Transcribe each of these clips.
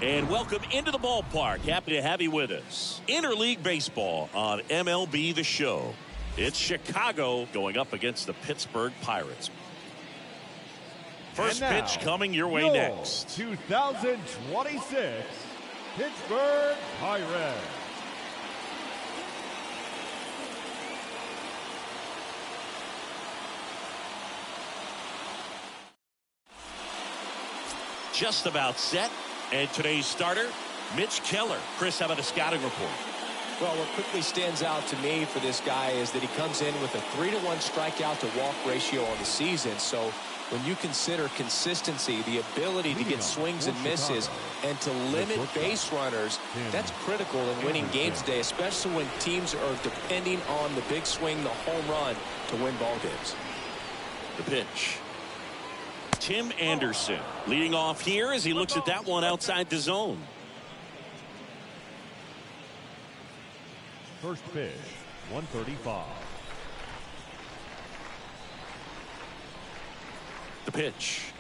And welcome into the ballpark. Happy to have you with us. Interleague baseball on MLB The Show. It's Chicago going up against the Pittsburgh Pirates. First pitch coming your way next. 2026 Pittsburgh Pirates. Just about set. And today's starter, Mitch Keller. Chris, how about a scouting report? Well, what quickly stands out to me for this guy is that he comes in with a 3-to-1 strikeout to walk ratio on the season. So when you consider consistency, the ability to get swings and misses, and to limit base runners, that's critical in winning games today, especially when teams are depending on the big swing, the home run, to win ball games. The pitch. Tim Anderson leading off here as he looks at that one outside the zone. First pitch, 135. The pitch.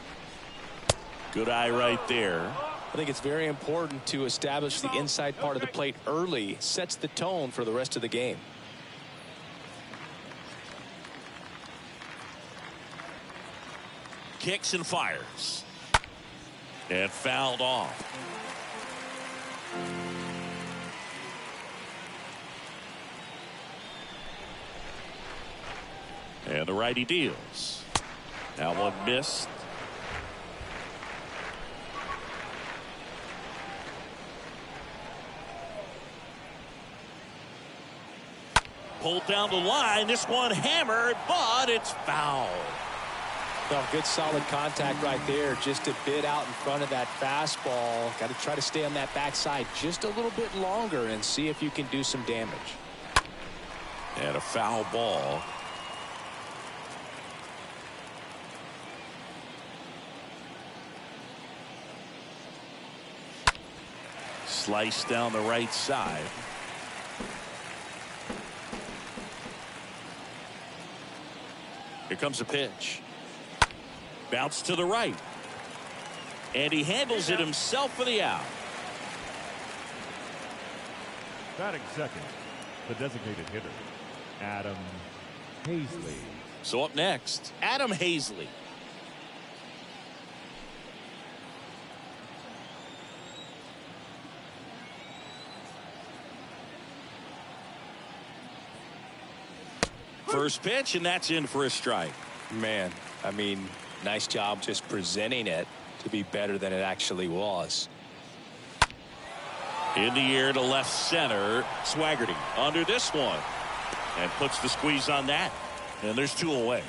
Good eye right there. I think it's very important to establish the inside part of the plate early. Sets the tone for the rest of the game. Kicks and fires. And fouled off. And the righty deals. That one missed. Pulled down the line. This one hammered, but it's foul. Well, good solid contact right there. Just a bit out in front of that fastball. Got to try to stay on that backside just a little bit longer and see if you can do some damage. And a foul ball. Slice down the right side. Here comes a pitch. Bounce to the right. And he handles it himself for the out. Batting second, the designated hitter, Adam Hazley. So up next, Adam Hazley. First pitch, and that's in for a strike. Man, I mean, nice job just presenting it to be better than it actually was. In the air to left center. Swaggerty under this one. And puts the squeeze on that. And there's two away.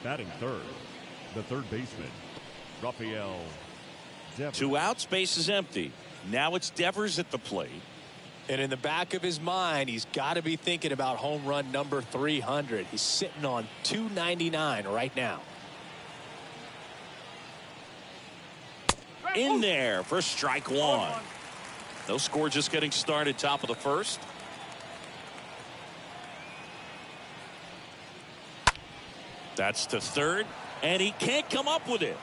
Batting third, the third baseman, Rafael Devers. 2 outs, base is empty. Now it's Devers at the plate. And in the back of his mind, he's got to be thinking about home run number 300. He's sitting on 299 right now. In there for strike one. No score, just getting started, top of the first. That's to third, and he can't come up with it.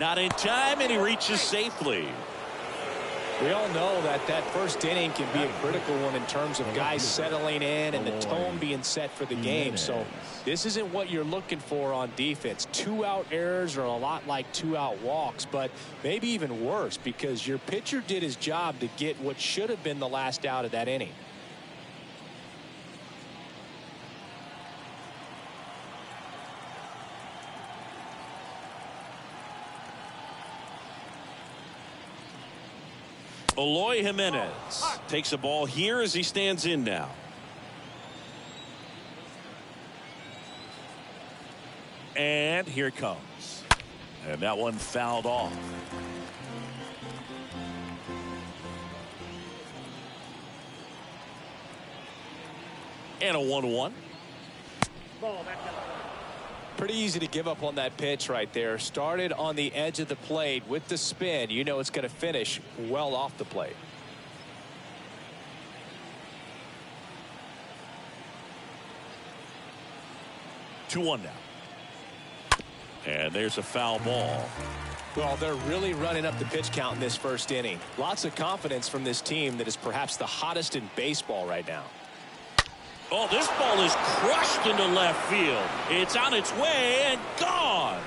Not in time, and he reaches safely. We all know that that first inning can be a critical one in terms of guys settling in and the tone being set for the game. So this isn't what you're looking for on defense. 2-out errors are a lot like 2-out walks, but maybe even worse because your pitcher did his job to get what should have been the last out of that inning. Eloy Jimenez takes a ball here as he stands in now. And here it comes. And that one fouled off. And a 1-1. Pretty easy to give up on that pitch right there. Started on the edge of the plate with the spin. You know it's going to finish well off the plate. Two-one now. And there's a foul ball. Well, they're really running up the pitch count in this first inning. Lots of confidence from this team that is perhaps the hottest in baseball right now. Oh, this ball is crushed into left field. It's on its way and gone.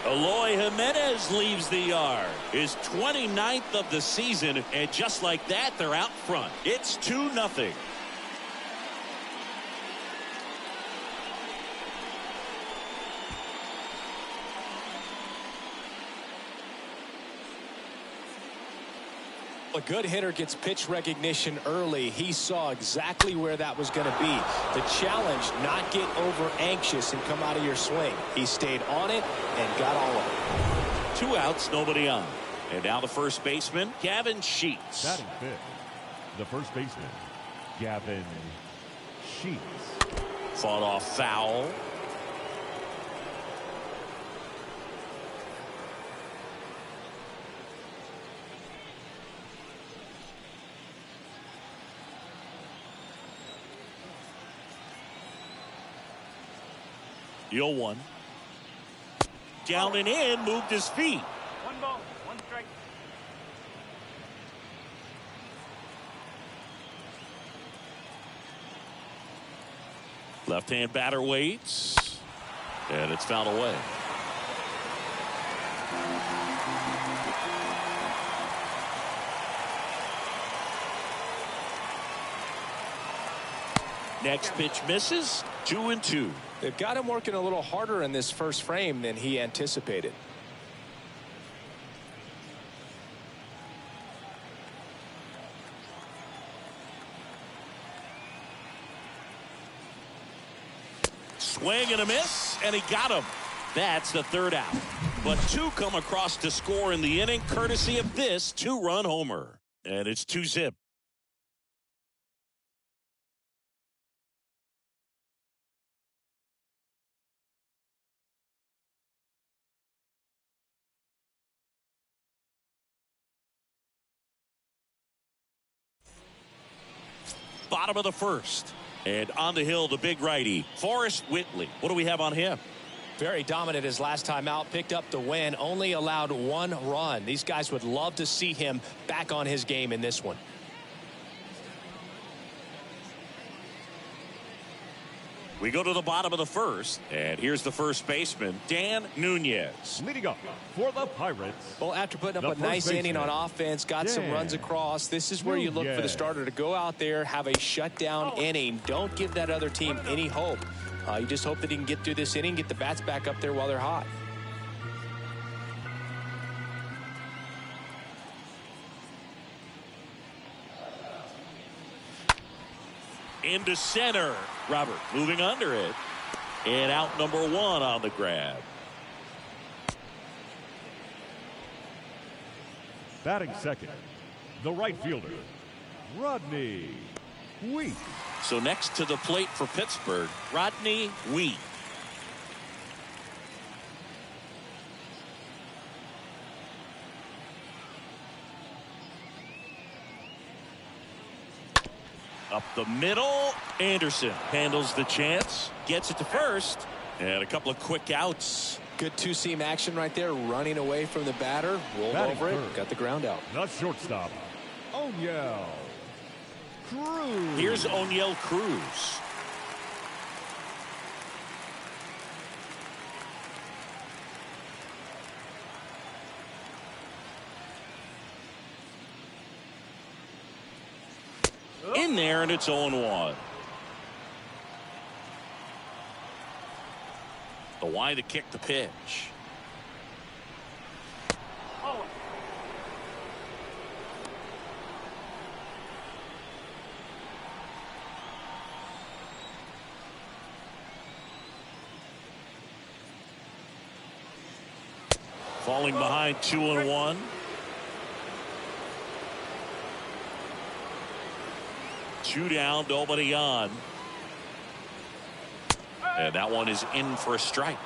Eloy Jimenez leaves the yard. His 29th of the season, and just like that, they're out front. It's 2-0. A good hitter gets pitch recognition early. He saw exactly where that was going to be. The challenge, not get over anxious and come out of your swing. He stayed on it and got all of it. 2 outs, nobody on. And now the first baseman, Gavin Sheets. Batting fifth, the first baseman, Gavin Sheets. Fought off foul. Deal 1. Down and in, moved his feet. 1 ball, 1 strike. Left-hand batter waits. And it's fouled away. Next pitch misses. 2-2. They've got him working a little harder in this first frame than he anticipated. Swing and a miss, and he got him. That's the 3rd out. But 2 come across to score in the inning, courtesy of this 2-run homer. And it's 2-zip. Bottom of the first. And on the hill, the big righty, Forrest Whitley. What do we have on him? Very dominant his last time out. Picked up the win. Only allowed 1 run. These guys would love to see him back on his game in this one. We go to the bottom of the first. And here's the first baseman, Dan Nunez. Leading up for the Pirates. Well, after putting up a nice inning on offense, got some runs across, this is where you look for the starter to go out there, have a shutdown inning. Don't give that other team any hope. You just hope that he can get through this inning, get the bats back up there while they're hot. Into center. Robert moving under it. And out number 1 on the grab. Batting second, the right fielder, Rodney Wheat. So next to the plate for Pittsburgh, Rodney Wheat. Up the middle, Anderson handles the chance, gets it to first, and a couple of quick outs. Good two-seam action right there, running away from the batter, rolled over it, got the ground out. The shortstop, O'Neill Cruz. Here's O'Neill Cruz. In there, and it's 0-1. The wide to kick the pitch. Oh. Falling behind 2-1. Two down, nobody on. And that one is in for a strike.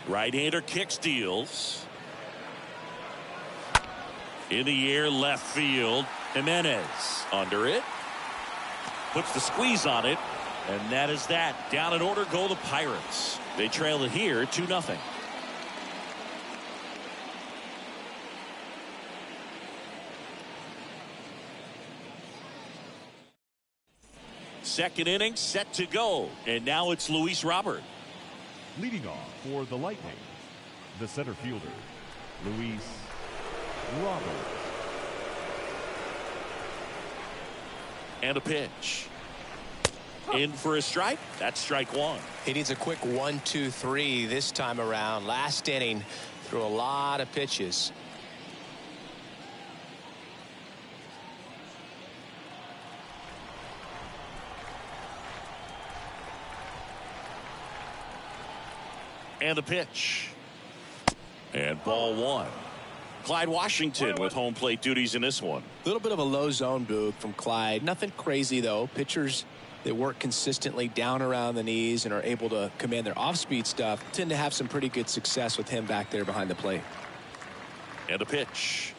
Right-hander kick steals. In the air, left field. Jimenez under it. Puts the squeeze on it. And that is that. Down in order go the Pirates. They trail it here 2-0. Second inning set to go. And now it's Luis Robert. Leading off for the Lightning, the center fielder, Luis Robert. And a pitch. In for a strike. That's strike one. He needs a quick 1-2-3 this time around. Last inning threw a lot of pitches. And a pitch. And ball one. Clyde Washington with home plate duties in this one. A little bit of a low zone, Boog, from Clyde. Nothing crazy, though. Pitchers that work consistently down around the knees and are able to command their off-speed stuff tend to have some pretty good success with him back there behind the plate. And a pitch.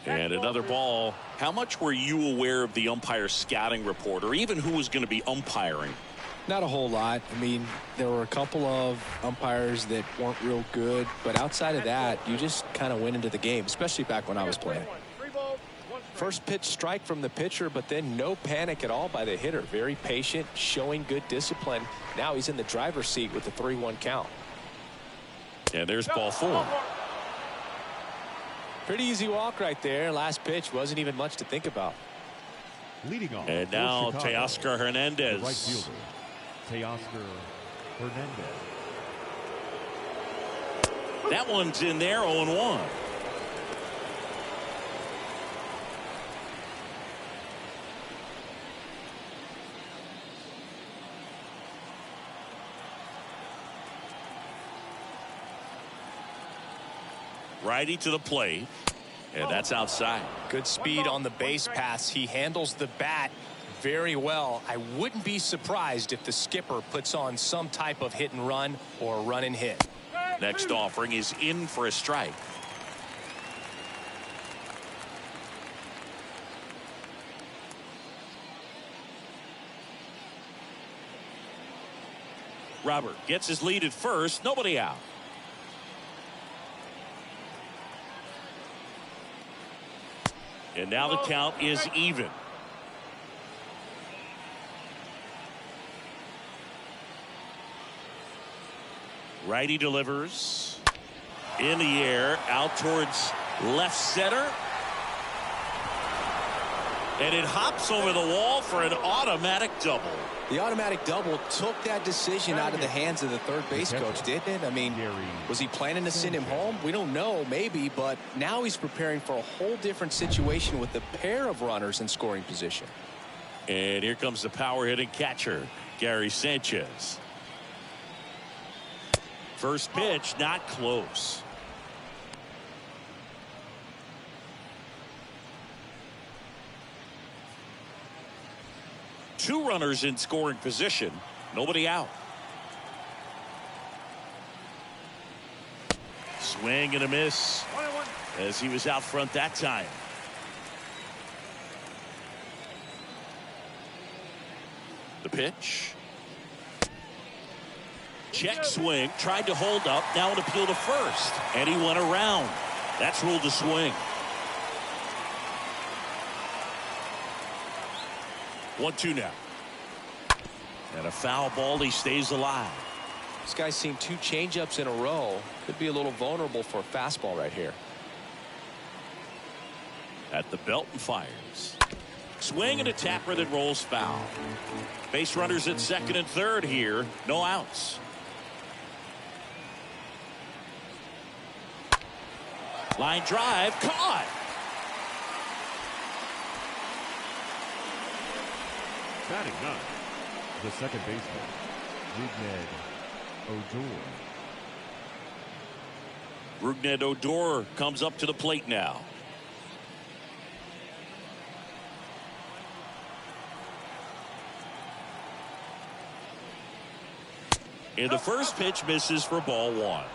And another ball. How much were you aware of the umpire scouting report, or even who was going to be umpiring? Not a whole lot. I mean, there were a couple of umpires that weren't real good, but outside of that, you just kind of went into the game, especially back when I was playing. First pitch strike from the pitcher, but then no panic at all by the hitter. Very patient, showing good discipline. Now he's in the driver's seat with the 3-1 count. And there's ball four. Pretty easy walk right there. Last pitch wasn't even much to think about. Leading off. And now Teoscar Hernandez. The right fielder, Teoscar Hernandez. That one's in there, 0-1. Righty to the plate, and that's outside. Good speed on the base pass. He handles the bat very well. I wouldn't be surprised if the skipper puts on some type of hit and run or run and hit. Next offering is in for a strike. Robert gets his lead at first. Nobody out. And now the count is even. Righty delivers. In the air, out towards left center. And it hops over the wall for an automatic double. The automatic double took that decision out of the hands of the third base coach, didn't it? I mean, was he planning to send him home? We don't know, maybe, but now he's preparing for a whole different situation with a pair of runners in scoring position. And here comes the power hitting catcher, Gary Sanchez. First pitch, not close. Two runners in scoring position, nobody out. Swing and a miss as he was out front that time. The pitch. Check swing, tried to hold up, now an appeal to first, and he went around. That's ruled a swing. 1-2 now. And a foul ball, he stays alive. This guy's seen two changeups in a row. Could be a little vulnerable for a fastball right here. At the belt and fires. Swing and a tapper that rolls foul. Base runners at second and third here. No outs. Line drive, caught. Batting ninth, the second baseman, Rougned Odor. Rougned Odor comes up to the plate now. And the first pitch misses for ball one.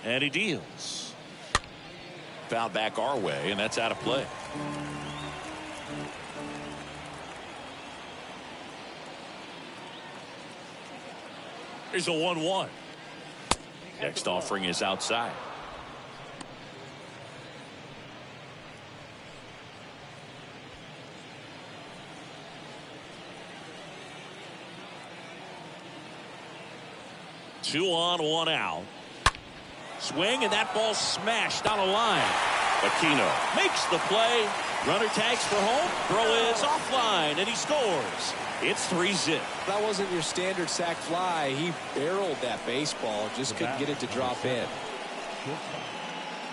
And he deals. fouled back our way, and that's out of play. Here's a 1-1. Next offering is outside. Two on, one out. Swing, and that ball smashed down a line. Aquino makes the play. Runner tags for home. Throw is offline, and he scores. It's 3-zip. That wasn't your standard sac fly. He barreled that baseball. Just couldn't get it to drop in. Shortstop,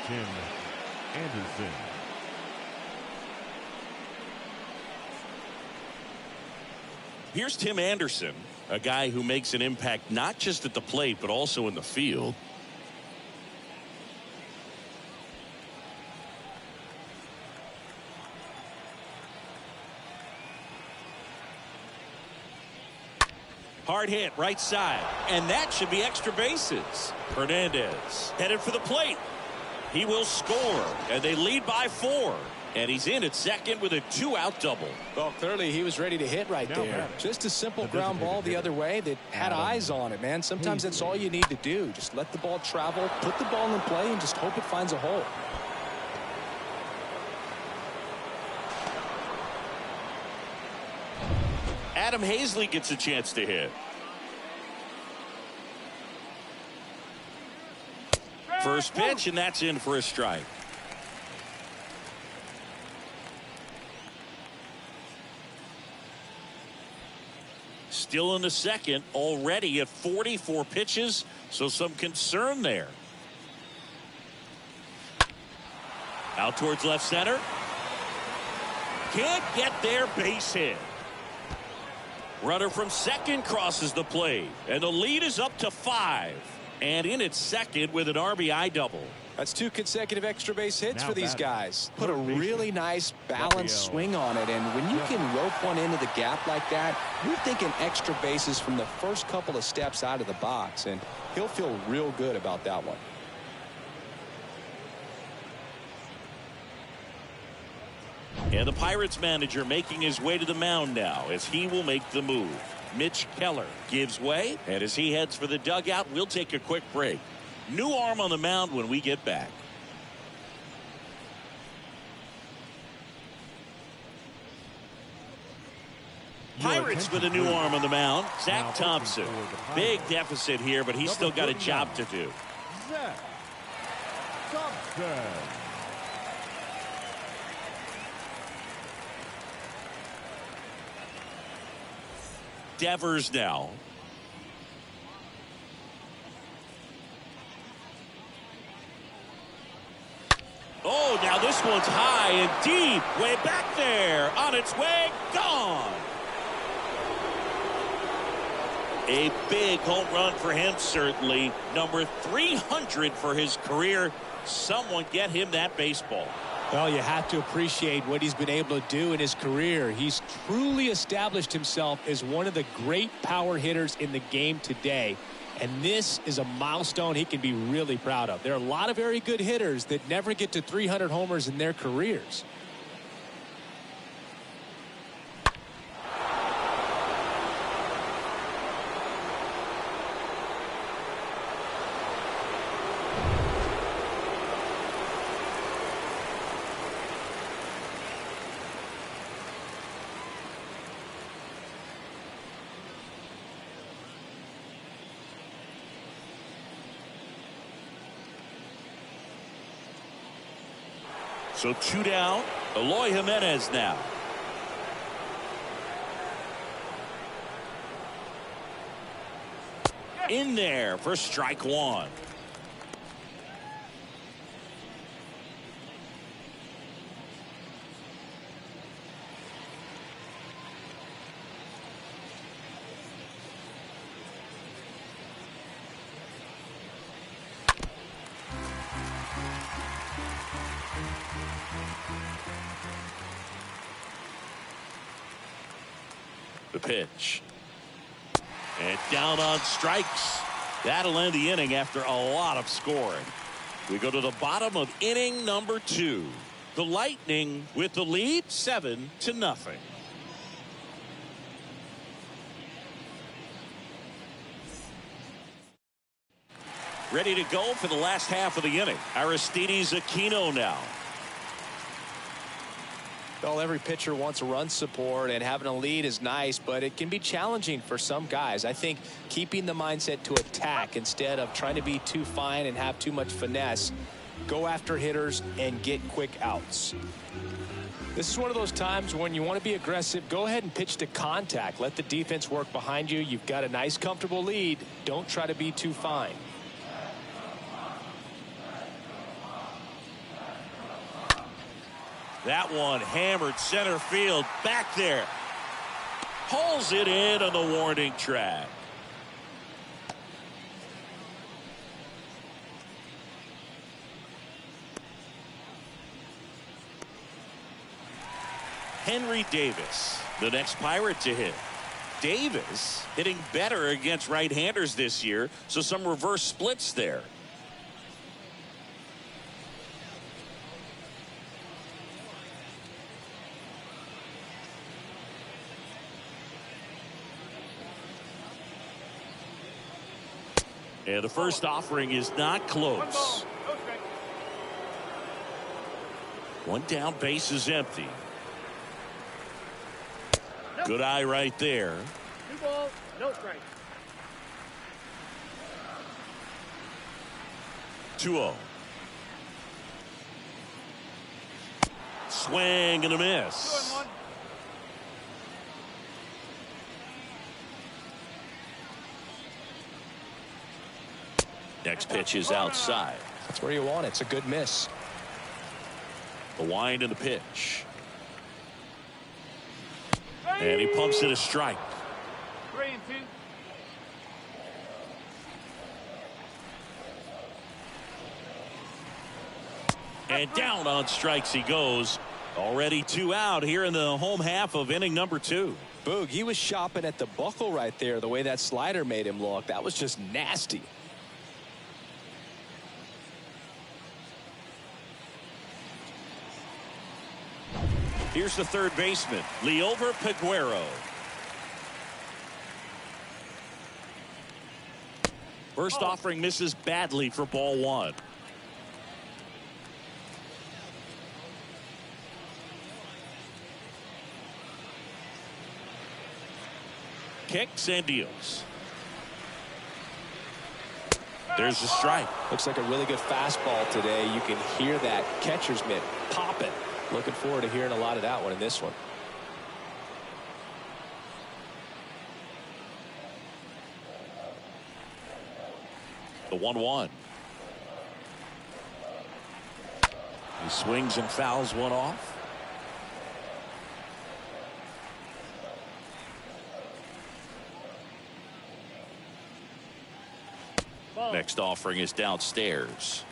Tim Anderson. Here's Tim Anderson, a guy who makes an impact not just at the plate, but also in the field. Hard hit right side, and that should be extra bases. Hernandez headed for the plate. He will score, and they lead by 4. And he's in at second with a 2-out double. Well, clearly he was ready to hit right there. Just a simple ground ball the other way that had eyes on it, man. Sometimes that's all you need to do. Just let the ball travel, put the ball in play, and just hope it finds a hole. Adam Hazley gets a chance to hit. First pitch, and that's in for a strike. Still in the second, already at 44 pitches, so some concern there. Out towards left center. Can't get there, base hit. Runner from second crosses the plate, and the lead is up to 5. And in at second with an RBI double. That's 2 consecutive extra base hits for these guys. Put a really nice balanced swing on it, and when you can rope one into the gap like that, you're thinking extra bases from the first couple of steps out of the box, and he'll feel real good about that one. And the Pirates manager making his way to the mound now as he will make the move. Mitch Keller gives way, and as he heads for the dugout, we'll take a quick break. New arm on the mound when we get back. Pirates with a new arm on the mound. Zach Thompson. Big deficit here, but he's still got a job to do. Zach Thompson. Devers now. Oh, now this one's high and deep. Way back there. On its way. Gone. A big home run for him, certainly. Number 300 for his career. Someone get him that baseball. Well, you have to appreciate what he's been able to do in his career. He's truly established himself as one of the great power hitters in the game today. And this is a milestone he can be really proud of. There are a lot of very good hitters that never get to 300 homers in their careers. So 2 down. Eloy Jimenez now. In there for strike 1. The pitch. And down on strikes. That'll end the inning after a lot of scoring. We go to the bottom of inning number 2. The Lightning with the lead 7-0. Ready to go for the last half of the inning. Aristides Aquino now. Well, every pitcher wants run support, and having a lead is nice, but it can be challenging for some guys. I think keeping the mindset to attack instead of trying to be too fine and have too much finesse. Go after hitters and get quick outs. This is one of those times when you want to be aggressive. Go ahead and pitch to contact. Let the defense work behind you. You've got a nice, comfortable lead. Don't try to be too fine. That one hammered center field back there. Pulls it in on the warning track. Henry Davis, the next Pirate to hit. Davis hitting better against right-handers this year, so some reverse splits there. And the first offering is not close. One down, base is empty. Good eye right there. 2 balls, no strike. 2-0. Swing and a miss. 2-1. Next pitch is outside. That's where you want it. It's a good miss. The wind and the pitch. And he pumps it a strike. 3-2. And down on strikes he goes. Already 2 out here in the home half of inning number 2. Boog, he was shopping at the buckle right there. The way that slider made him look. That was just nasty. Here's the third baseman, Liover Peguero. First offering misses badly for ball 1. Kicks and deals. There's a strike. Looks like a really good fastball today. You can hear that catcher's mitt popping. Looking forward to hearing a lot of that one in this one. The 1-1. He swings and fouls one off. Next offering is downstairs.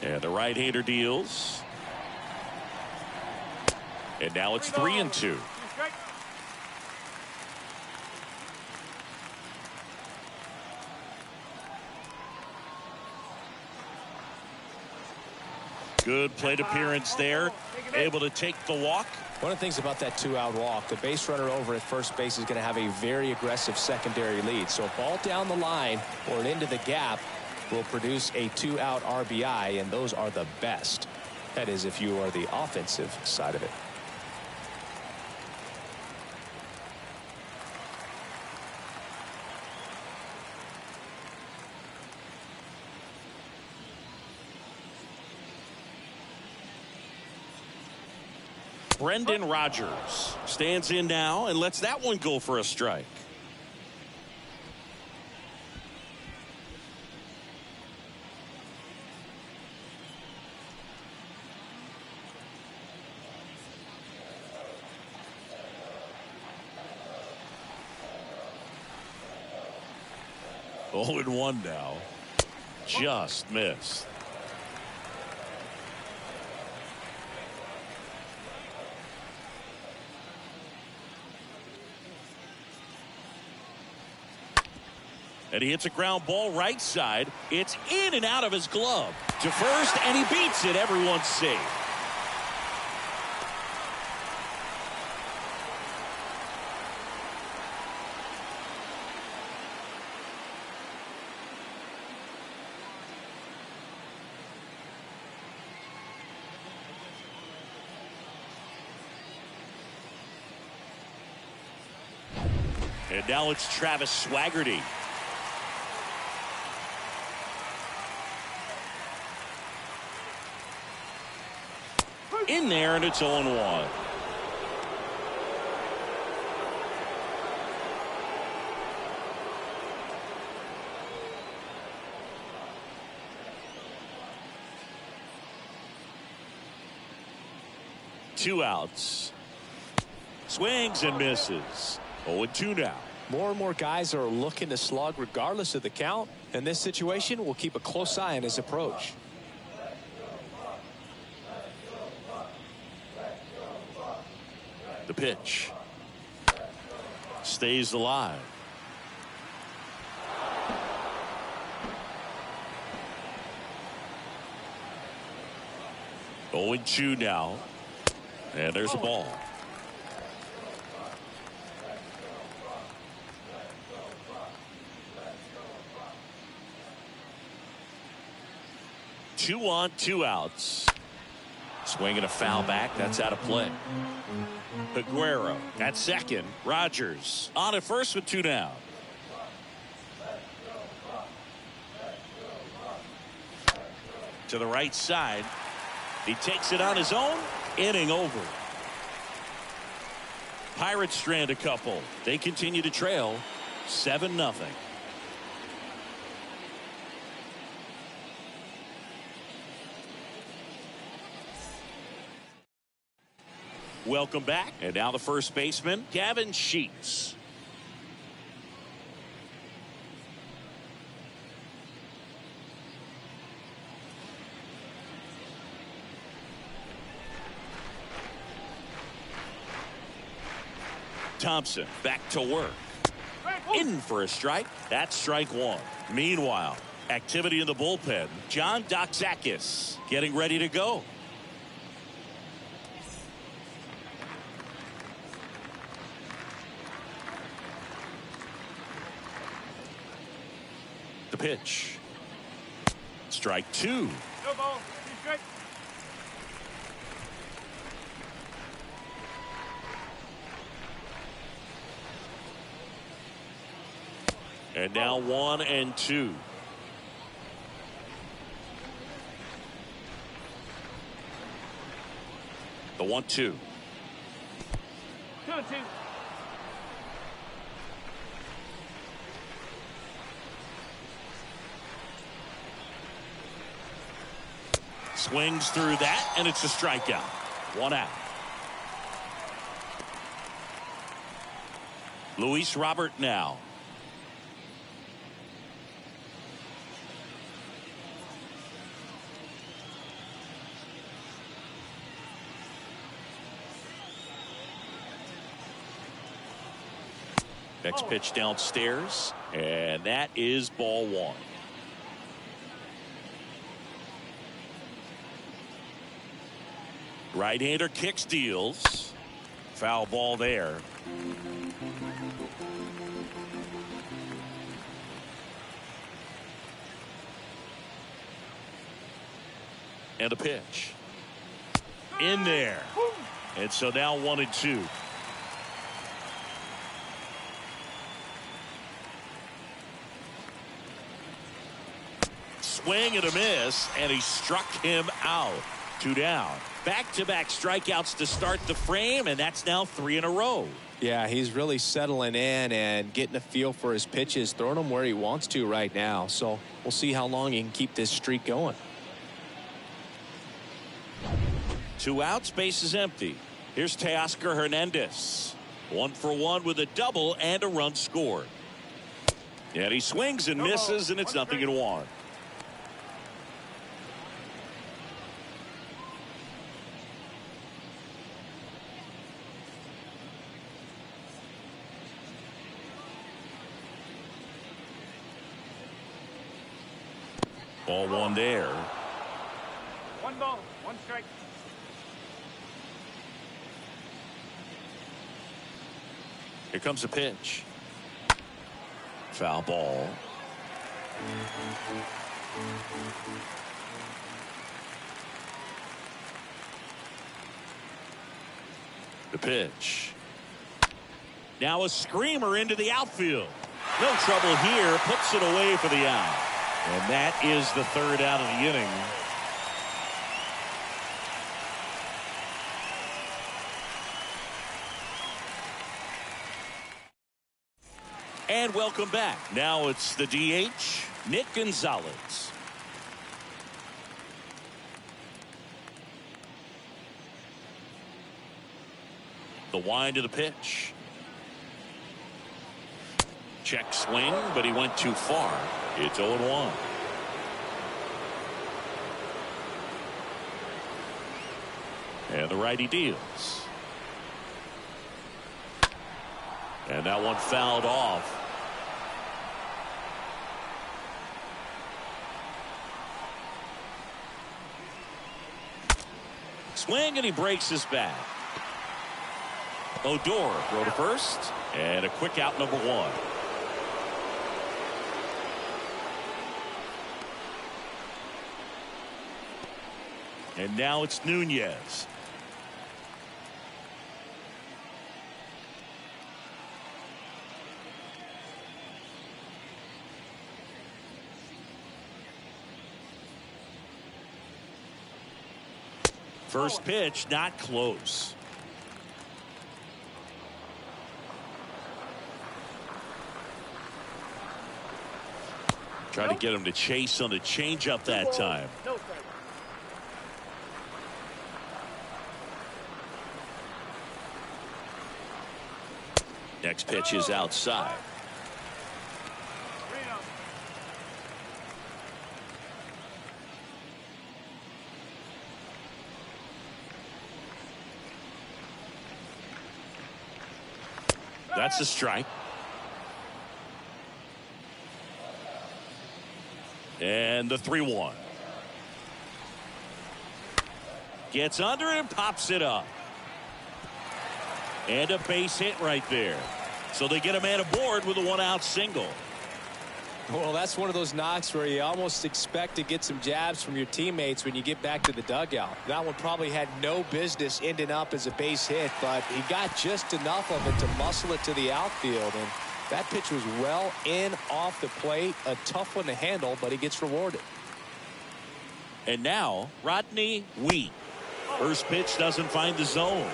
And the right-hander deals. And now it's 3-2. Good plate appearance there. Able to take the walk. One of the things about that 2-out walk, the base runner over at first base is going to have a very aggressive secondary lead. So a ball down the line or into the gap will produce a 2-out RBI, and those are the best. That is, if you are the offensive side of it. Brendan Rodgers stands in now and lets that one go for a strike. Oh, and 1 now. Just missed. And he hits a ground ball right side. It's in and out of his glove. To first, and he beats it. Everyone's safe. And now it's Travis Swaggerty. In there, and it's 0-1. Two outs. Swings and misses. 0-2 now. More and more guys are looking to slug regardless of the count. In this situation, we'll keep a close eye on his approach. The pitch. Stays alive. Oh, 0-2 now. And there's a ball. Two on, two outs. Swinging a foul back. That's out of play. Aguero at second. Rogers on at first with two down. To the right side. He takes it on his own. Inning over. Pirates strand a couple. They continue to trail 7-0. Welcome back. And now the first baseman, Gavin Sheets. Thompson back to work. In for a strike. That's strike one. Meanwhile, activity in the bullpen. John Doxakis getting ready to go. The pitch. Strike two. No ball. Strike. And now 1-2. The 1-2. 2-2. Swings through that, and it's a strikeout. One out. Luis Robert now. Next pitch downstairs, and that is ball one. Right-hander kicks, deals. Foul ball there. And a pitch. In there. And so now 1-2. Swing and a miss, and he struck him out. Two down. Back-to-back strikeouts to start the frame, and that's now 3 in a row. Yeah, he's really settling in and getting a feel for his pitches, throwing them where he wants to right now. So we'll see how long he can keep this streak going. 2 outs, base is empty. Here's Teoscar Hernandez. 1 for 1 with a double and a run scored. And he swings and misses, and it's 0-1. Ball one there. One ball, one strike. Here comes a pitch. Foul ball. The pitch. Now a screamer into the outfield. No trouble here. Puts it away for the out. And that is the third out of the inning. And welcome back. Now it's the DH, Nick Gonzalez. The wind of the pitch. Check swing, but he went too far. It's 0-1. And the righty deals. And that one fouled off. Swing, and he breaks his bat. Odor throw to first, and a quick out, number one. And now it's Nunez. First pitch, not close. Trying to get him to chase on the changeup that time. No strike. Next pitch is outside. That's a strike. And the 3-1. Gets under it and pops it up. And a base hit right there. So they get a man aboard with a one-out single. Well, that's one of those knocks where you almost expect to get some jabs from your teammates when you get back to the dugout. That one probably had no business ending up as a base hit, but he got just enough of it to muscle it to the outfield. And that pitch was well in off the plate. A tough one to handle, but he gets rewarded. And now, Rodney Wheat. First pitch doesn't find the zone.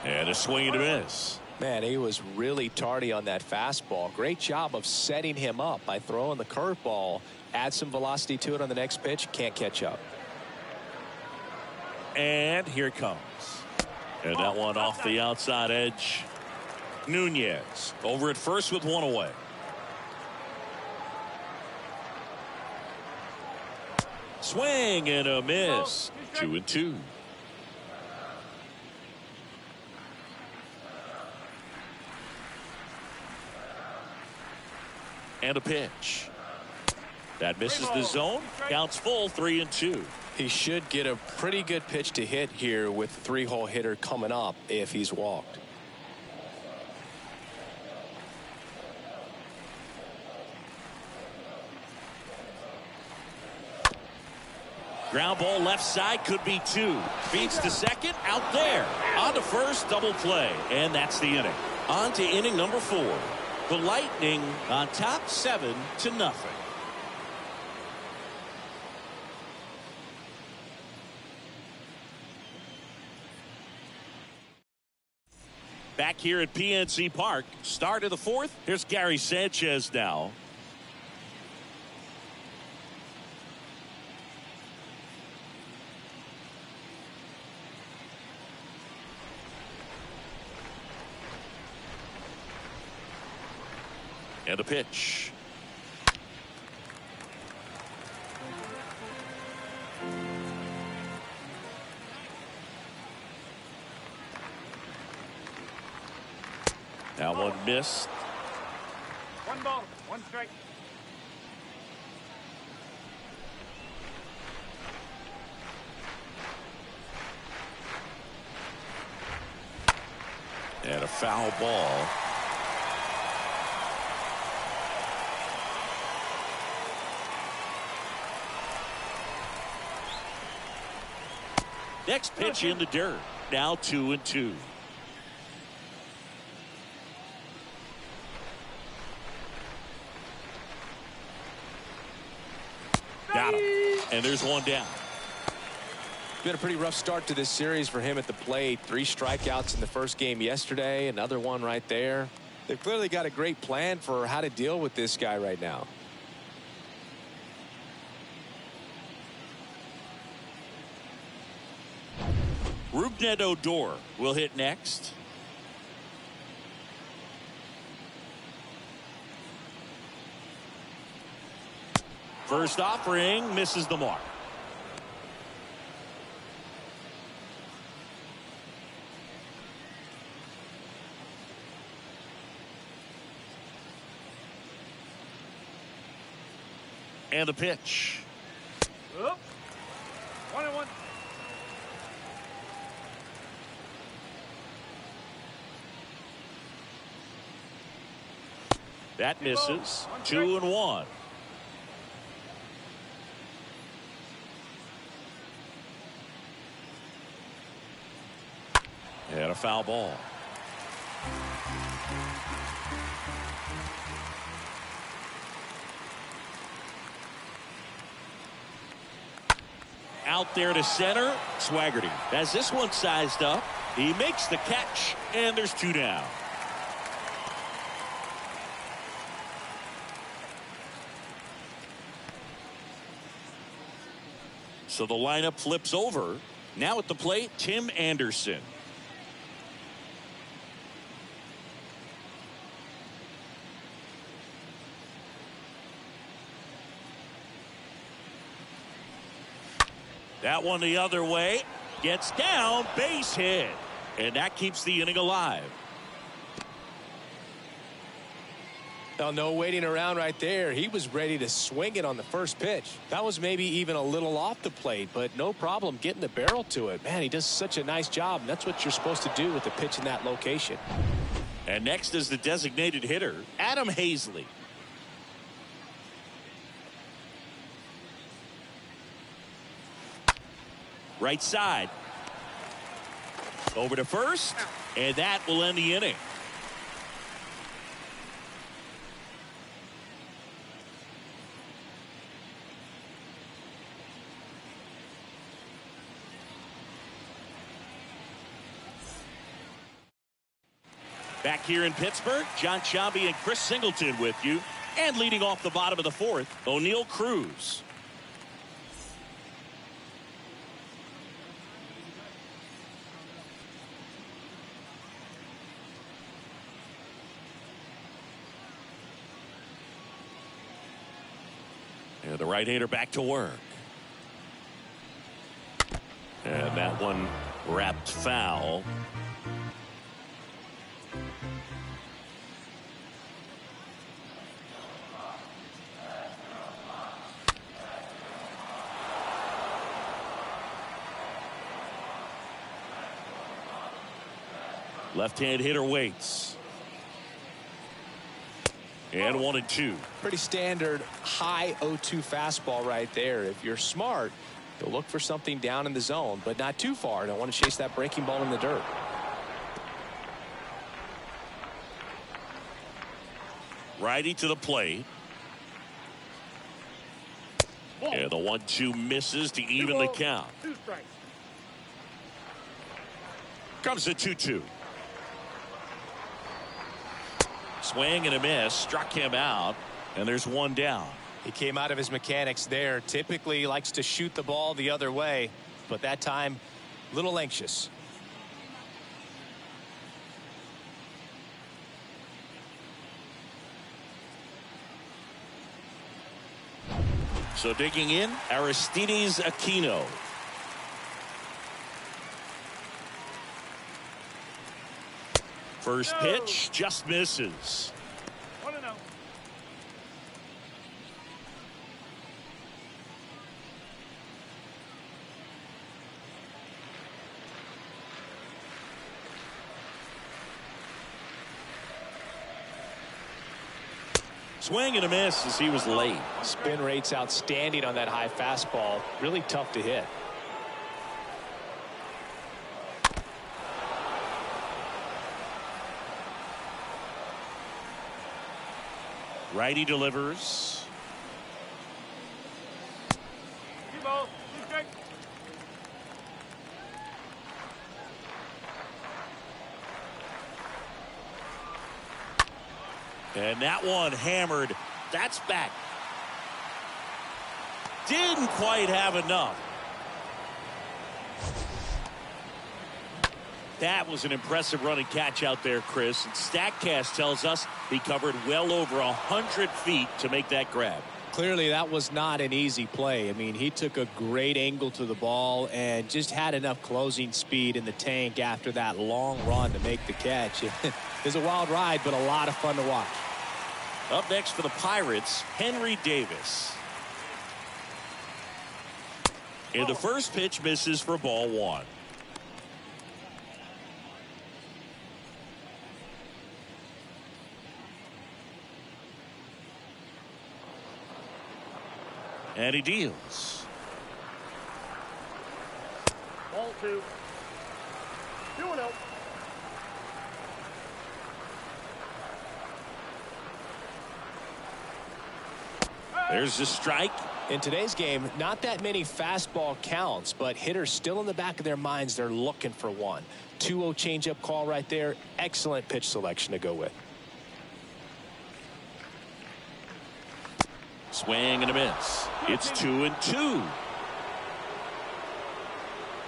And a swing and a miss. Man, he was really tardy on that fastball. Great job of setting him up by throwing the curveball. Add some velocity to it on the next pitch. Can't catch up. And here it comes. And that one off the outside edge. Nunez over at first with one away. Swing and a miss. 2-2. And a pitch. That misses the zone. Counts full, 3-2. He should get a pretty good pitch to hit here with the three-hole hitter coming up if he's walked. Ground ball left side, could be two. Feeds to second, out there. On to first, double play. And that's the inning. On to inning number 4. The Lightning on top 7-0. Back here at PNC Park, start of the 4th. Here's Gary Sanchez now. And a pitch. That one missed. One ball, one strike. And a foul ball. Next pitch in the dirt. Now 2-2. Got him. And there's one down. Been a pretty rough start to this series for him at the plate. 3 strikeouts in the first game yesterday. Another one right there. They've clearly got a great plan for how to deal with this guy right now. Rougned Odor will hit next. First offering misses the mark. And the pitch. Oop. 1-1. That misses. 2-1. And a foul ball. Out there to center. Swaggerty has this one sized up. He makes the catch, and there's 2 down. So the lineup flips over. Now at the plate, Tim Anderson. That one the other way. Gets down, base hit. And that keeps the inning alive. Now, no waiting around right there. He was ready to swing it on the first pitch. That was maybe even a little off the plate, but no problem getting the barrel to it. Man, he does such a nice job, and that's what you're supposed to do with the pitch in that location. And next is the designated hitter, Adam Hazley. Right side. Over to first, and that will end the inning. Back here in Pittsburgh, John Sciambi and Chris Singleton with you. And leading off the bottom of the 4th, O'Neal Cruz. And the right-hander back to work. And that one wrapped foul. Left-hand hitter waits. And 1-2. Pretty standard high 0-2 fastball right there. If you're smart, you'll look for something down in the zone, but not too far. Don't want to chase that breaking ball in the dirt. Righty to the plate. And the 1-2 misses to even the count. 2 strikes. Comes the 2-2. Swing and a miss. Struck him out. And there's 1 down. He came out of his mechanics there. Typically likes to shoot the ball the other way, but that time a little anxious. So digging in, Aristides Aquino. First pitch just misses. 1-0. Swing and a miss as he was late. Spin rate's outstanding on that high fastball. Really tough to hit. Righty delivers. 2 balls, 2 strikes. And that one hammered. That's back. Didn't quite have enough. That was an impressive running catch out there, Chris. And StatCast tells us he covered well over 100 feet to make that grab. Clearly, that was not an easy play. I mean, he took a great angle to the ball and just had enough closing speed in the tank after that long run to make the catch. It was a wild ride, but a lot of fun to watch. Up next for the Pirates, Henry Davis. And the first pitch misses for ball 1. And he deals. Ball 2. 2-0. There's the strike. In today's game, not that many fastball counts, but hitters still in the back of their minds, they're looking for one. 2-0 changeup call right there. Excellent pitch selection to go with. Swing and a miss. It's 2-2.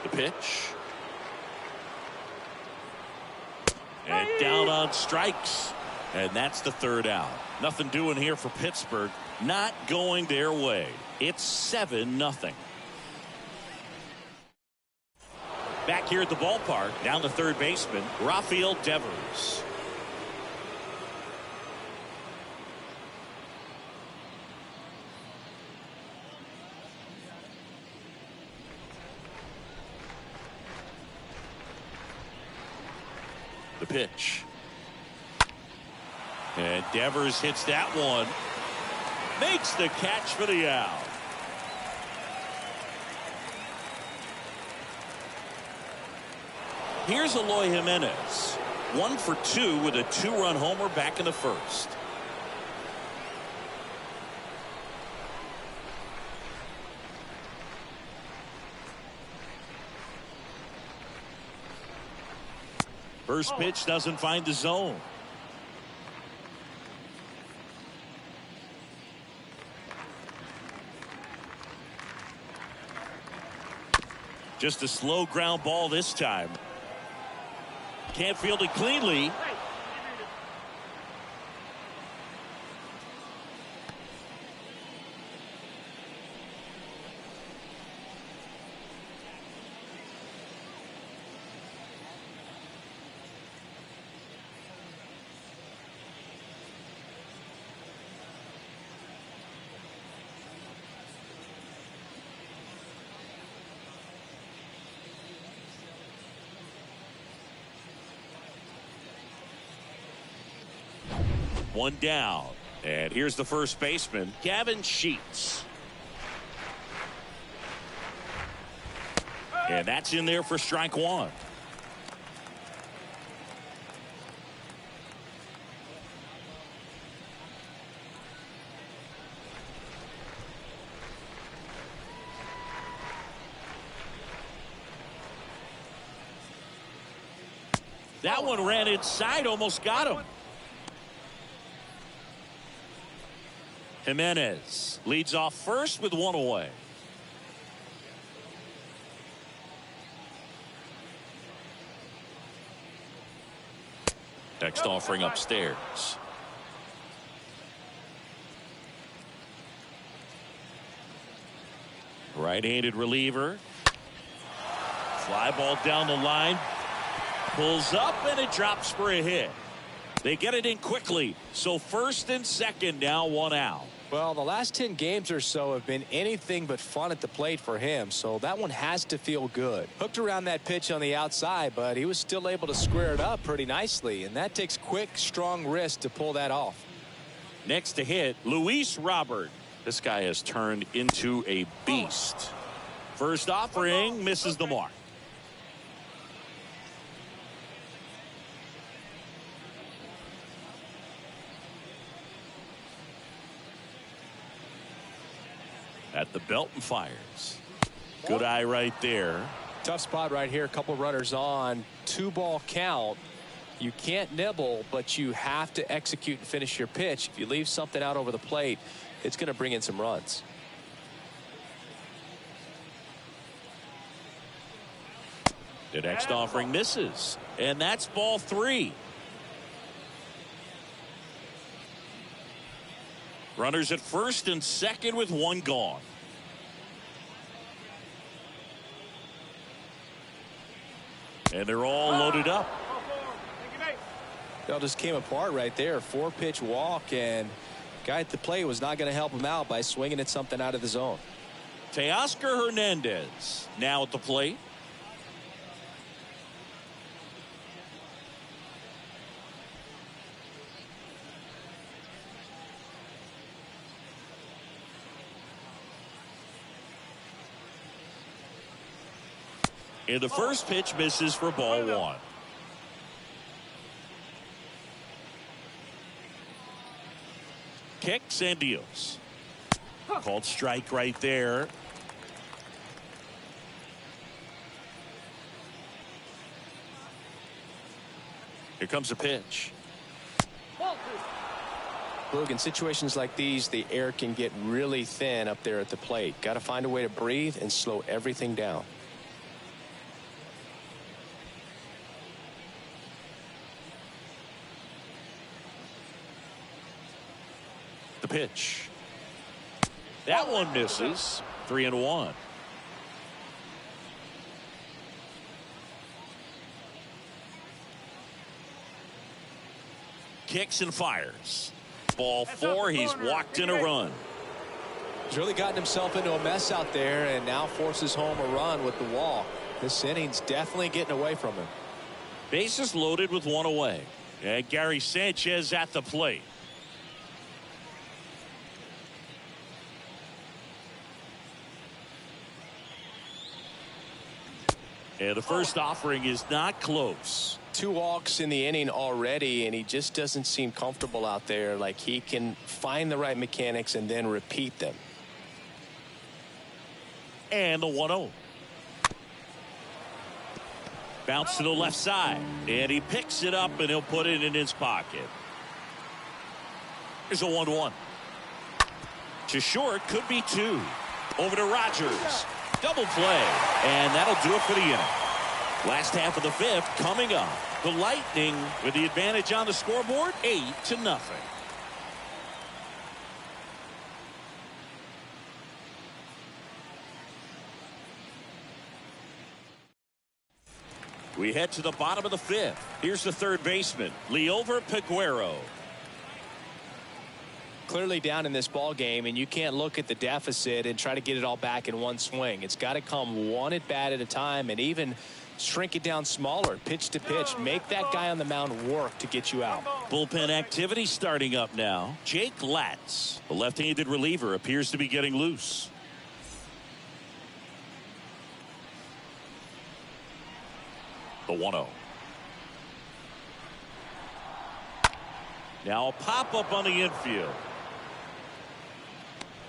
The pitch. And down on strikes. And that's the third out. Nothing doing here for Pittsburgh. Not going their way. It's 7-0. Back here at the ballpark, down the third baseman, Rafael Devers. The pitch. And Devers hits that one. Makes the catch for the out. Here's Eloy Jimenez. 1 for 2 with a 2-run homer back in the first. First pitch doesn't find the zone. Just a slow ground ball this time. Can't field it cleanly. One down. And here's the first baseman, Gavin Sheets. And that's in there for strike 1. That one ran inside, almost got him. Jimenez leads off first with 1 away. Next offering upstairs. Right-handed reliever. Fly ball down the line. Pulls up and it drops for a hit. They get it in quickly. So first and second now, one out. Well, the last 10 games or so have been anything but fun at the plate for him, so that one has to feel good. Hooked around that pitch on the outside, but he was still able to square it up pretty nicely, and that takes quick, strong wrist to pull that off. Next to hit, Luis Robert. This guy has turned into a beast. First offering misses the mark. At the belt and fires. Good eye right there. Tough spot right here. A couple runners on. 2-ball count. You can't nibble, but you have to execute and finish your pitch. If you leave something out over the plate, it's going to bring in some runs. The next offering misses, and that's ball 3. Runners at first and second with one gone. And they're all loaded up. It all just came apart right there. 4-pitch walk, and guy at the plate was not going to help him out by swinging at something out of the zone. Teoscar Hernandez now at the plate. And the first pitch misses for ball 1. Kicks and deals. Called strike right there. Here comes a pitch. Look, in situations like these, the air can get really thin up there at the plate. Got to find a way to breathe and slow everything down. The pitch. That one misses. 3-1. Kicks and fires. Ball 4. He's walked in a run. He's really gotten himself into a mess out there and now forces home a run with the walk. This inning's definitely getting away from him. Bases loaded with one away. And Gary Sanchez at the plate. And the first offering is not close. 2 walks in the inning already, and he just doesn't seem comfortable out there. Like he can find the right mechanics and then repeat them. And the 1-0. Bounce to the left side, and he picks it up and he'll put it in his pocket. Here's a 1-1. To short, could be 2. Over to Rogers. Double play, and that'll do it for the inning. Last half of the 5th coming up. The Lightning with the advantage on the scoreboard, 8-0. We head to the bottom of the 5th. Here's the third baseman, Liover Peguero. Clearly down in this ball game, and you can't look at the deficit and try to get it all back in one swing. It's got to come one at bat at a time, and even shrink it down smaller, pitch to pitch. Make that guy on the mound work to get you out. Bullpen activity starting up now. Jake Latz, the left-handed reliever, appears to be getting loose. The 1-0. Now a pop-up on the infield.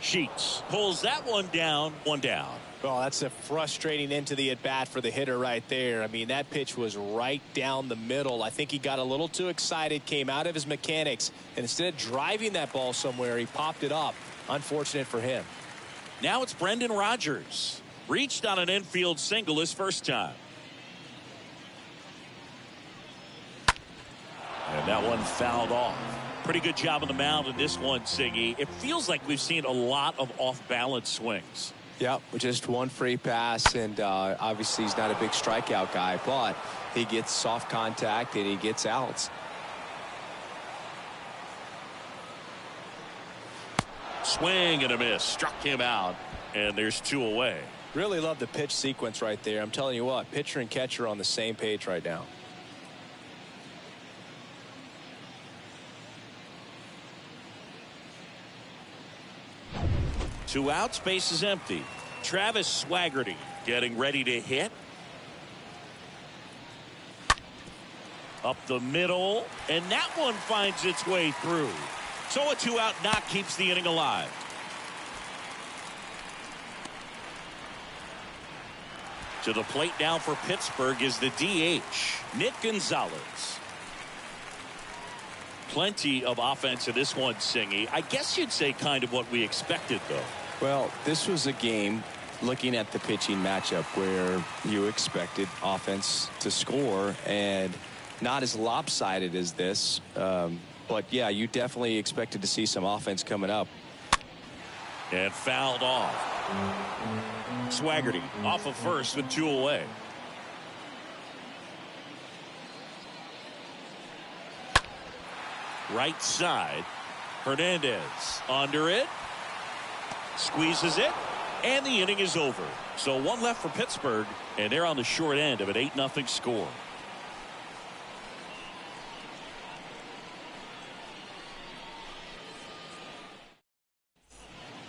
Sheets pulls that one down, 1 down. Well, that's a frustrating end to the at-bat for the hitter right there. I mean, that pitch was right down the middle. I think he got a little too excited, came out of his mechanics, and instead of driving that ball somewhere, he popped it up. Unfortunate for him. Now it's Brendan Rodgers. Reached on an infield single his first time. And that one fouled off. Pretty good job on the mound in this one, Siggy. It feels like we've seen a lot of off-balance swings. Yep, just one free pass, and obviously he's not a big strikeout guy, but he gets soft contact and he gets outs. Swing and a miss. Struck him out, and there's 2 away. Really love the pitch sequence right there. I'm telling you what, pitcher and catcher are on the same page right now. Two outs, base is empty. Travis Swaggerty getting ready to hit. Up the middle, and that one finds its way through. So a 2-out knock keeps the inning alive. To the plate now for Pittsburgh is the DH, Nick Gonzalez. Plenty of offense in this one, Singy. I guess you'd say kind of what we expected, though. Well, this was a game, looking at the pitching matchup, where you expected offense to score, and not as lopsided as this. But, yeah, you definitely expected to see some offense coming up. And fouled off. Swaggerty off of first with 2 away. Right side. Hernandez under it. Squeezes it. And the inning is over. So 1 left for Pittsburgh. And they're on the short end of an 8-0 score.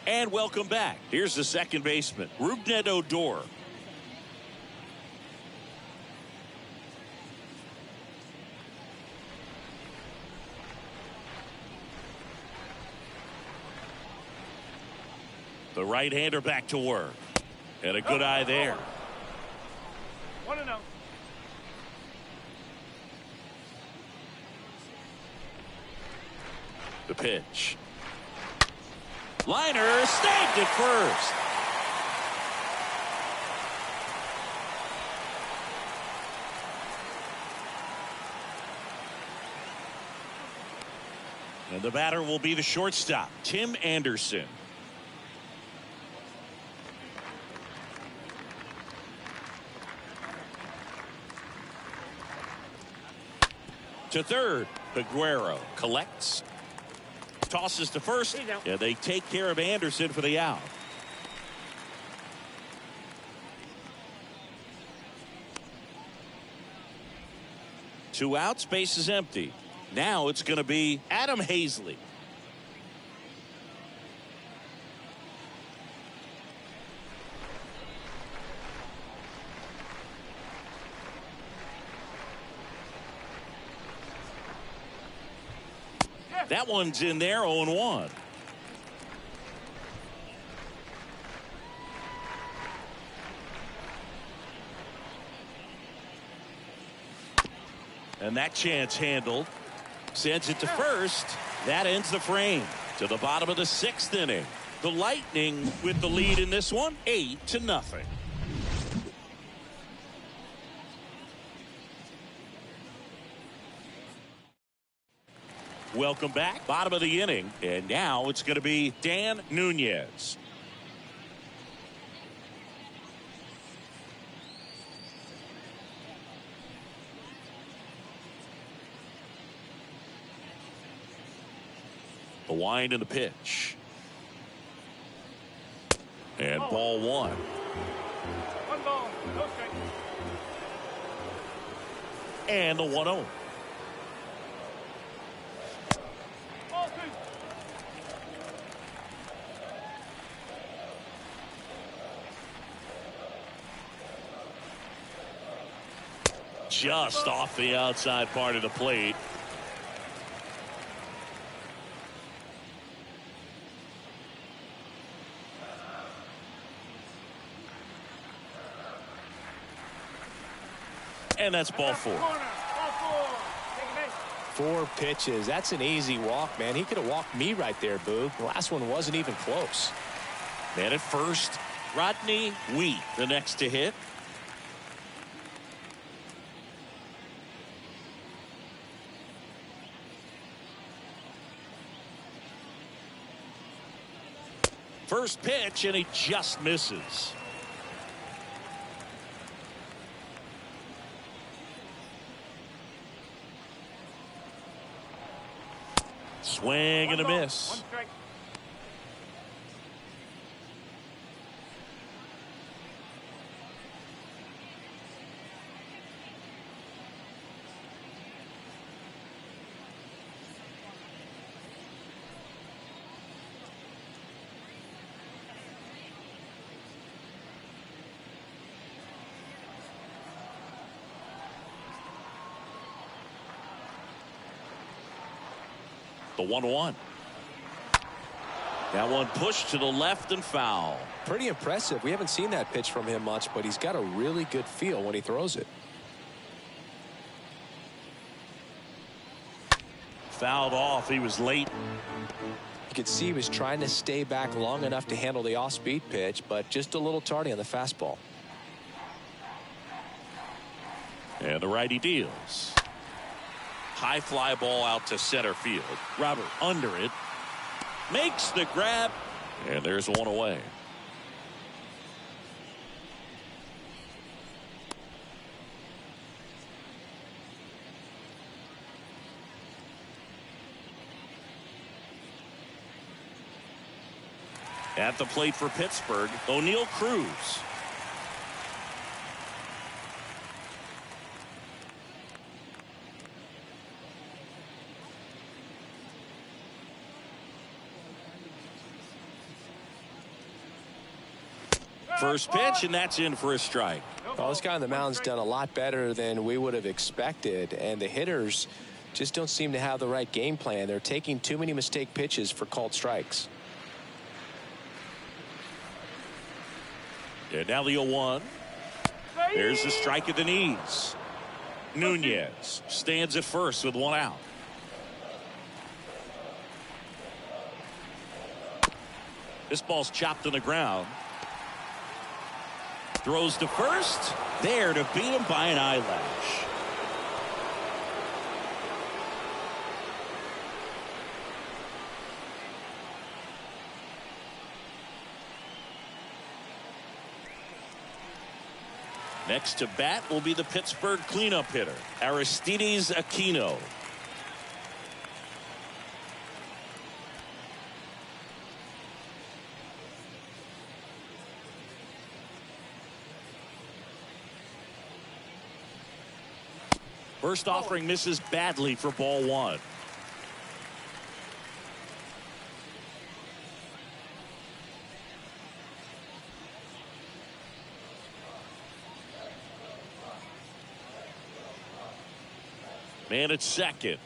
And welcome back. Here's the second baseman, Rougned Odor. The right-hander back to work. And a good eye there. 1-0. The pitch. Liner snagged at first. And the batter will be the shortstop, Tim Anderson. To third, Peguero collects. Tosses to first. Yeah, they take care of Anderson for the out. Two outs, base is empty. Now it's going to be Adam Hazley. That one's in there, 0-1. And that chance handled. Sends it to first. That ends the frame. To the bottom of the 6th inning. The Lightning with the lead in this one, 8-0. Welcome back. Bottom of the inning. And now it's going to be Dan Nunez. The wind and the pitch. And ball 1. 1 ball, no strike. And the 1-0. Ball 2. Just off the outside part of the plate. And that's ball 4. Corner, ball 4. Take a base. 4 pitches. That's an easy walk, man. He could have walked me right there, Boog. The last one wasn't even close. Man at first, Rodney Wheat, the next to hit. First pitch, and he just misses. Swing and a miss. One strike. The 1-1. That one pushed to the left and foul. Pretty impressive. We haven't seen that pitch from him much, but he's got a really good feel when he throws it. Fouled off. He was late. You could see he was trying to stay back long enough to handle the off-speed pitch, but just a little tardy on the fastball. And the righty deals. High fly ball out to center field. Robert under it. Makes the grab. And there's one away. At the plate for Pittsburgh, O'Neal Cruz. First pitch, and that's in for a strike. Well, this guy on the mound's done a lot better than we would have expected, and the hitters just don't seem to have the right game plan. They're taking too many mistake pitches for called strikes. And now the 0-1. There's the strike at the knees. Nunez stands at first with one out. This ball's chopped on the ground. Throws to first. There to beat him by an eyelash. Next to bat will be the Pittsburgh cleanup hitter, Aristides Aquino. First offering misses badly for ball one. Man at second.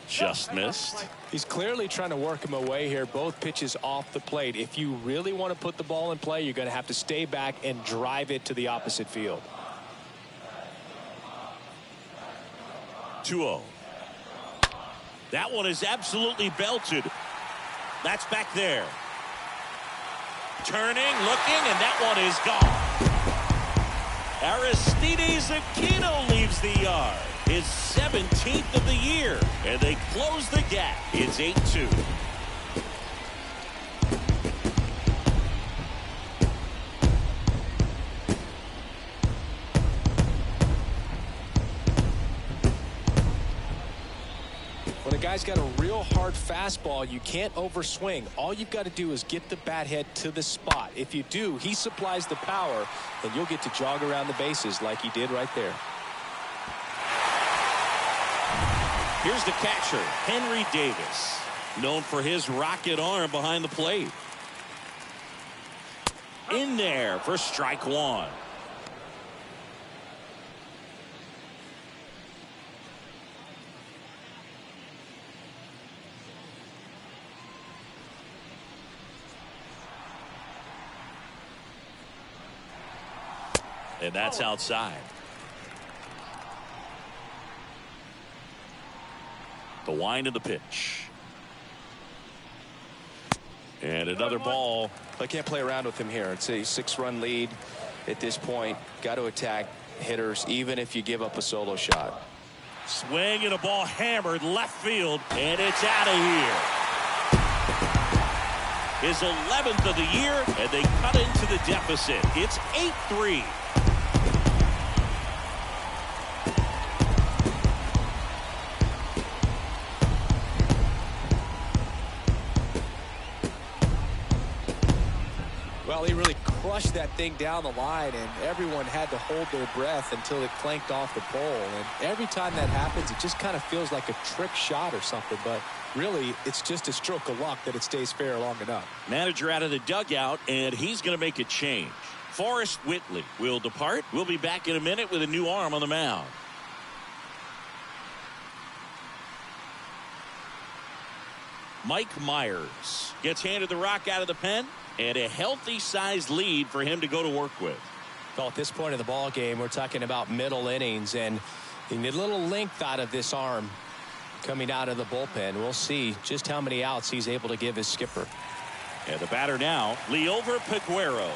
Just missed. He's clearly trying to work him away here. Both pitches off the plate. If you really want to put the ball in play, you're going to have to stay back and drive it to the opposite field. 2-0. That one is absolutely belted. That's back there. Turning, looking, and that one is gone. Aristides Aquino leaves the yard. His 17th of the year. And they close the gap. It's 8-2. When a guy's got a real hard fastball, you can't overswing. All you've got to do is get the bat head to the spot. If you do, he supplies the power, and you'll get to jog around the bases like he did right there. Here's the catcher, Henry Davis, known for his rocket arm behind the plate. In there for strike one. And that's outside. The wind of the pitch. And another ball. I can't play around with him here. It's a 6-run lead at this point. Got to attack hitters even if you give up a solo shot. Swing and a ball hammered left field, and it's out of here. his 11th of the year, and they cut into the deficit. It's 8-3. Well, he really crushed that thing down the line, and everyone had to hold their breath until it clanked off the pole. And every time that happens, it just kind of feels like a trick shot or something. But really, it's just a stroke of luck that it stays fair long enough. Manager out of the dugout, and he's going to make a change. Forrest Whitley will depart. We'll be back in a minute with a new arm on the mound. Mike Myers gets handed the rock out of the pen. And a healthy-sized lead for him to go to work with. Well, at this point of the ball game, we're talking about middle innings, and you need a little length out of this arm coming out of the bullpen. We'll see just how many outs he's able to give his skipper. And the batter now, Liover Peguero.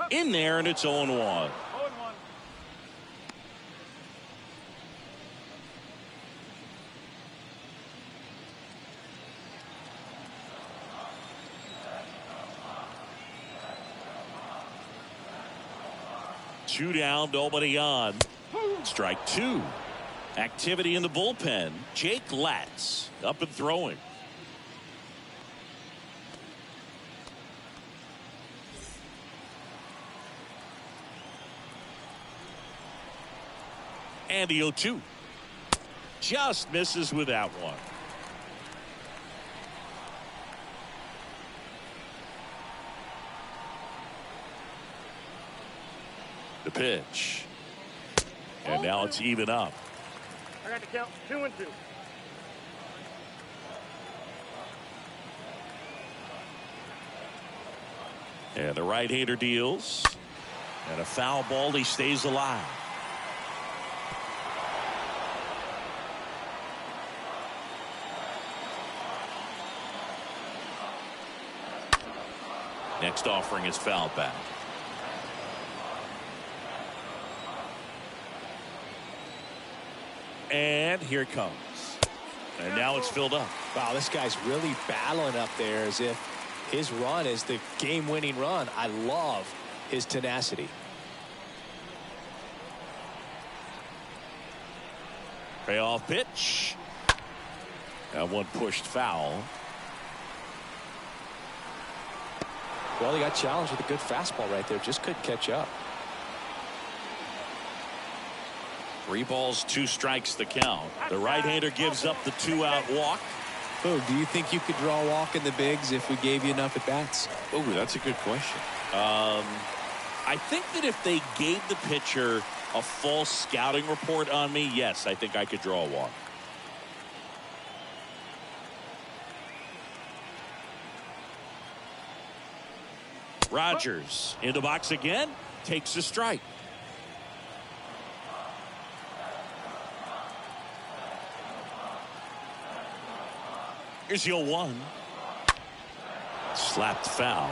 In there, and it's 0-1. 0-1. Two down, nobody on. Strike two. Activity in the bullpen. Jake Latz up and throwing. And the 0-2. Just misses with that one. The pitch. And now it's even up. I got to count 2-2. And the right-hander deals. And a foul ball. He stays alive. Next offering is fouled back. And here it comes. And now it's filled up. Wow, this guy's really battling up there as if his run is the game-winning run. I love his tenacity. Payoff pitch. That one pushed foul. Well, he got challenged with a good fastball right there. Just couldn't catch up. 3 balls, 2 strikes the count. The right-hander gives up the 2-out walk. Oh, do you think you could draw a walk in the bigs if we gave you enough at-bats? Oh, that's a good question. I think that if they gave the pitcher a false scouting report on me, yes, I think I could draw a walk. Rogers in the box again, takes a strike. Here's the 0-1. Slapped foul.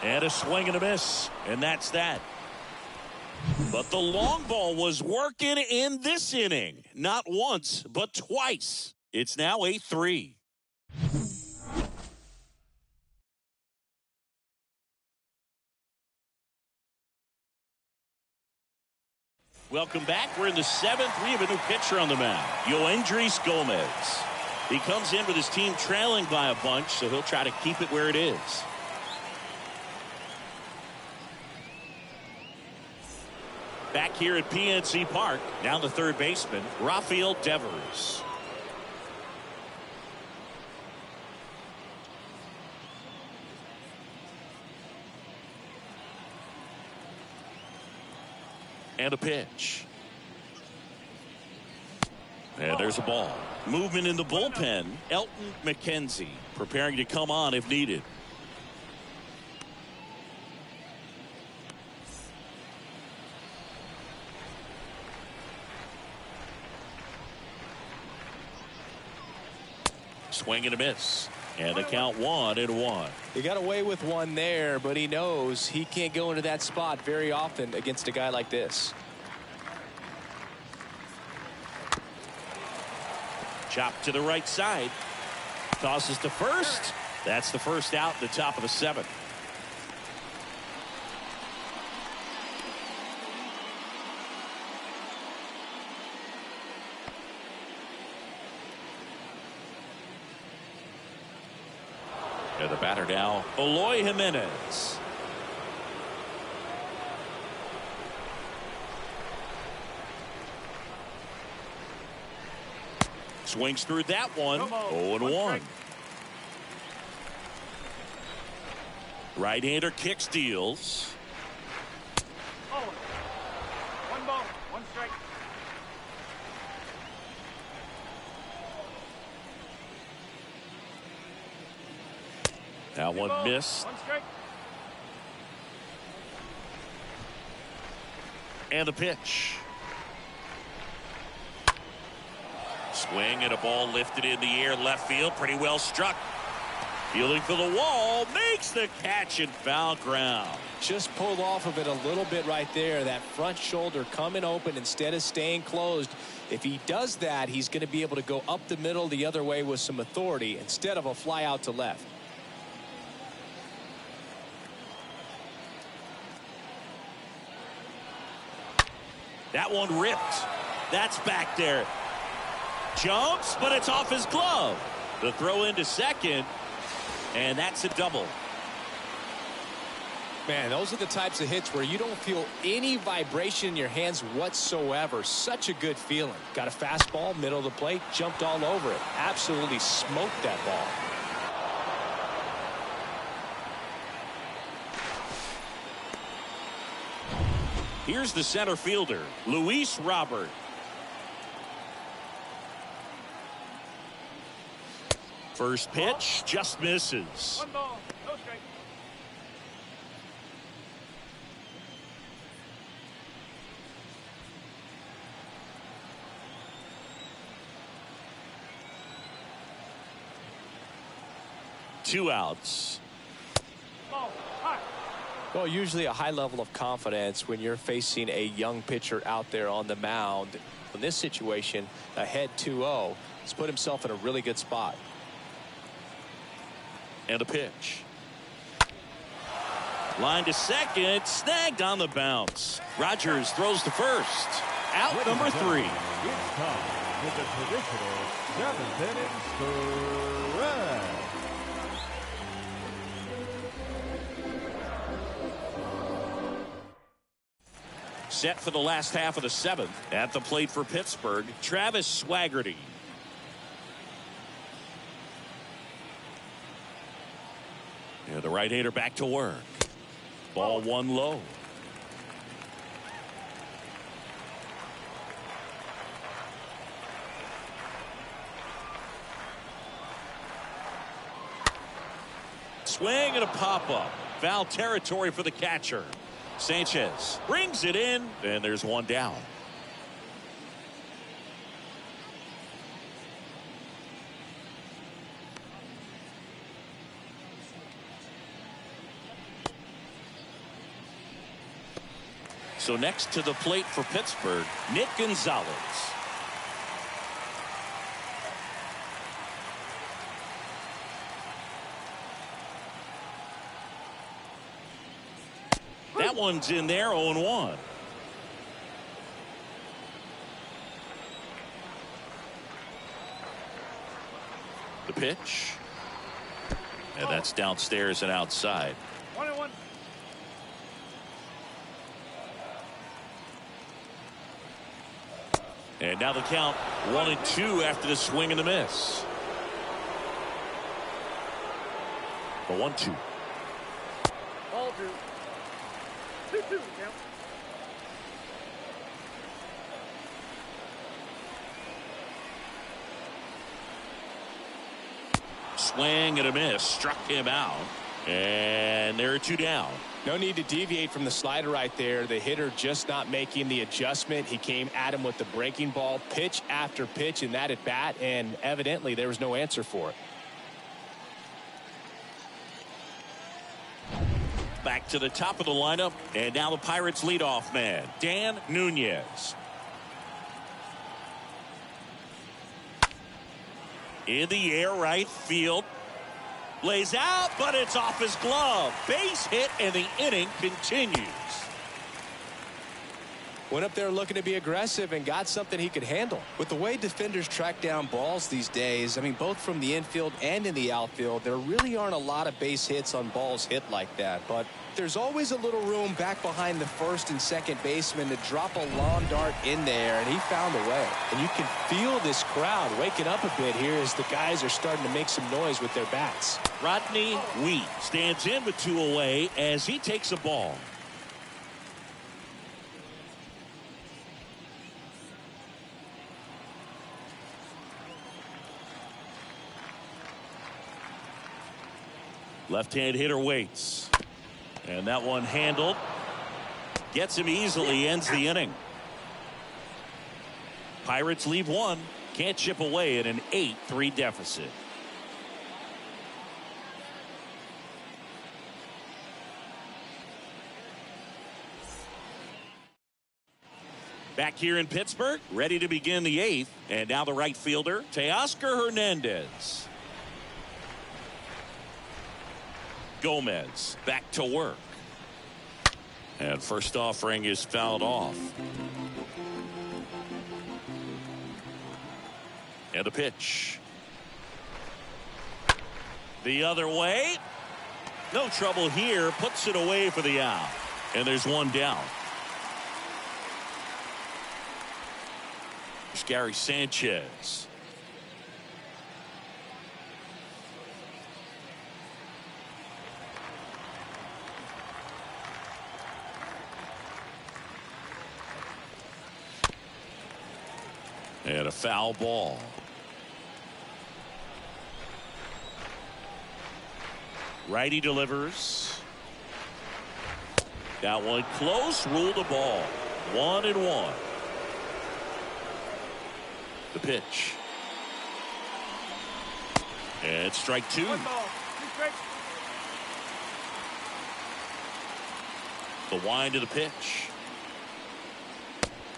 And a swing and a miss. And that's that. But the long ball was working in this inning. Not once, but twice. It's now 8-3. Welcome back. We're in the 7th. We have a new pitcher on the mound. Yoendrys Gomez. He comes in with his team trailing by a bunch, so he'll try to keep it where it is. Back here at PNC Park, now the third baseman, Rafael Devers. And a pitch. And there's a ball. Movement in the bullpen. Elton McKenzie preparing to come on if needed. Swing and a miss. And the count 1-1. He got away with one there, but he knows he can't go into that spot very often against a guy like this. Chop to the right side. Tosses to first. That's the first out, the top of the 7th. And the batter now, Eloy Jimenez. Swings through that one. 0-1. Right-hander kicks, deals. Oh. 1 ball, 1 strike. That one missed. 1 strike. And the pitch. Swing and a ball lifted in the air, left field, pretty well struck. Fielding for the wall, makes the catch in foul ground. Just pulled off of it a little bit right there. That front shoulder coming open instead of staying closed. If he does that, he's going to be able to go up the middle the other way with some authority instead of a fly out to left. That one ripped. That's back there. Jumps, but it's off his glove. The throw into second, and that's a double. Man, those are the types of hits where you don't feel any vibration in your hands whatsoever. Such a good feeling. Got a fastball, middle of the plate, jumped all over it. Absolutely smoked that ball. Here's the center fielder, Luis Robert. First pitch just misses. 1 ball, no strike. Two outs. Ball, high. Well, usually a high level of confidence when you're facing a young pitcher out there on the mound. In this situation, ahead 2-0, he's put himself in a really good spot. And a pitch. Line to second, snagged on the bounce. Rogers throws to first. Out number 3. It's time for the traditional 7th inning stretch. Set for the last half of the 7th. At the plate for Pittsburgh, Travis Swaggerty. And the right-hander back to work. Ball 1 low. Swing and a pop-up. Foul territory for the catcher. Sanchez brings it in, and there's 1 down. So next to the plate for Pittsburgh, Nick Gonzalez. That one's in there, 0-1. The pitch. And that's downstairs and outside. 1-1. And now the count 1-2 after the swing and the miss. The 1-2. Ball 2. 2-2 count. Swing and a miss. Struck him out. And there are 2 down. No need to deviate from the slider right there. The hitter just not making the adjustment. He came at him with the breaking ball, pitch after pitch in that at bat, and evidently there was no answer for it. back to the top of the lineup, and now the Pirates leadoff man, Dan Nunez. In the air, right field. Lays out, but it's off his glove. Base hit, and the inning continues. Went up there looking to be aggressive and got something he could handle. With the way defenders track down balls these days, I mean, both from the infield and in the outfield, there really aren't a lot of base hits on balls hit like that. But there's always a little room back behind the first and second baseman to drop a long dart in there, and he found a way. And you can feel this crowd waking up a bit here as the guys are starting to make some noise with their bats. Rodney Wheat stands in with 2 away as he takes a ball. Left-hand hitter waits. And that one handled. Gets him easily, ends the inning. Pirates leave 1. Can't chip away at an 8-3 deficit. Back here in Pittsburgh, ready to begin the 8th. And now the right fielder, Teoscar Hernandez. Gomez back to work. And first offering is fouled off. And the pitch. The other way. No trouble here. Puts it away for the out. And there's one down. There's Gary Sanchez. And a foul ball. Righty delivers. That one close. Ruled the ball. 1-1. The pitch. And strike 2. 1 ball, 2 strikes. The wind of the pitch.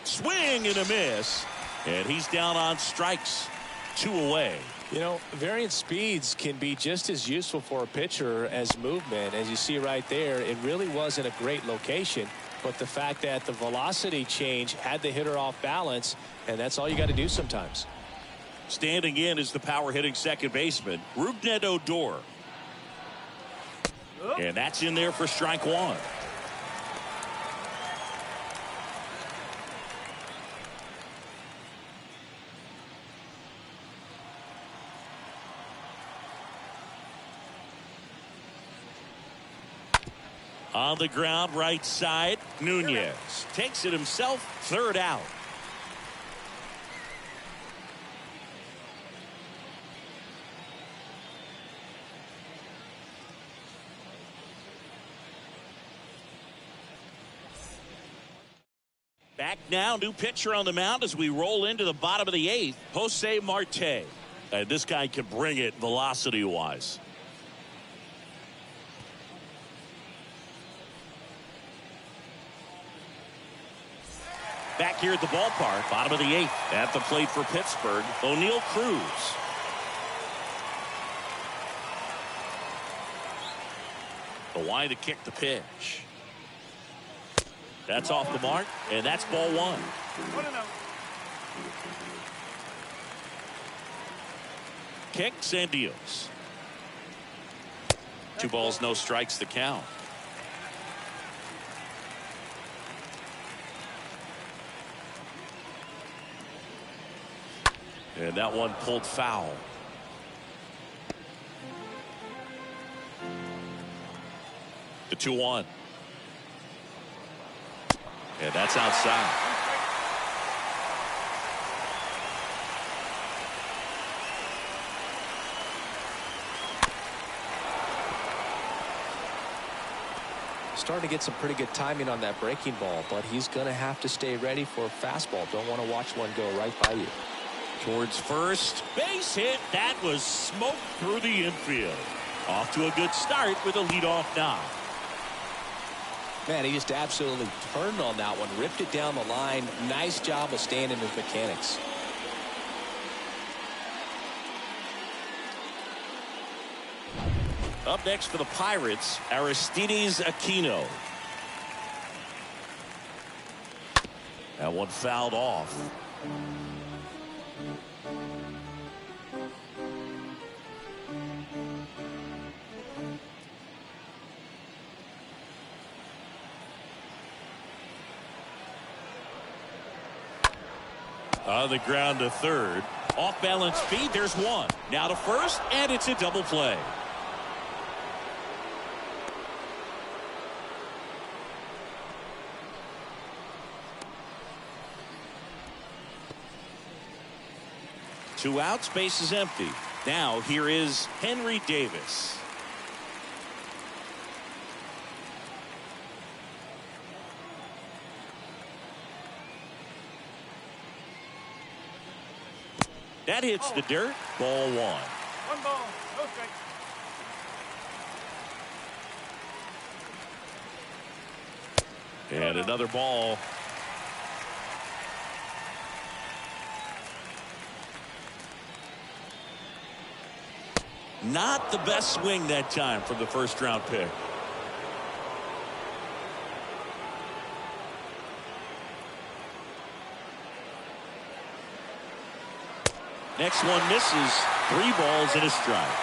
Swing and a miss. And he's down on strikes. 2 away. You know, variant speeds can be just as useful for a pitcher as movement. As you see right there, it really wasn't a great location. But the fact that the velocity change had the hitter off balance, and that's all you got to do sometimes. Standing in is the power hitting second baseman, Rougned Odor. And that's in there for strike 1. On the ground, right side, Nunez takes it himself, 3rd out. Back now, new pitcher on the mound as we roll into the bottom of the 8th, Jose Marte. And this guy can bring it velocity-wise. Back here at the ballpark, bottom of the 8th. At the plate for Pittsburgh, O'Neal Cruz. The wind to kick the pitch. That's off the mark, and that's ball 1. 1-0. Kicks and deals. 2 balls, no strikes to count. And that one pulled foul. The 2-1. And that's outside. Starting to get some pretty good timing on that breaking ball, but he's going to have to stay ready for a fastball. Don't want to watch one go right by you. Towards first. Base hit. That was smoked through the infield. Off to a good start with a leadoff knock. Man, he just absolutely turned on that one, ripped it down the line. Nice job of staying in his mechanics. Up next for the Pirates, Aristides Aquino. That one fouled off. On the ground to third. Off balance feed. There's one. Now to first, and it's a double play. Two outs, base is empty. Now here is Henry Davis. That hits the dirt. Ball one. One ball, no strike. And another ball. Not the best swing that time from the first round pick. Next one misses. 3 balls and a strike.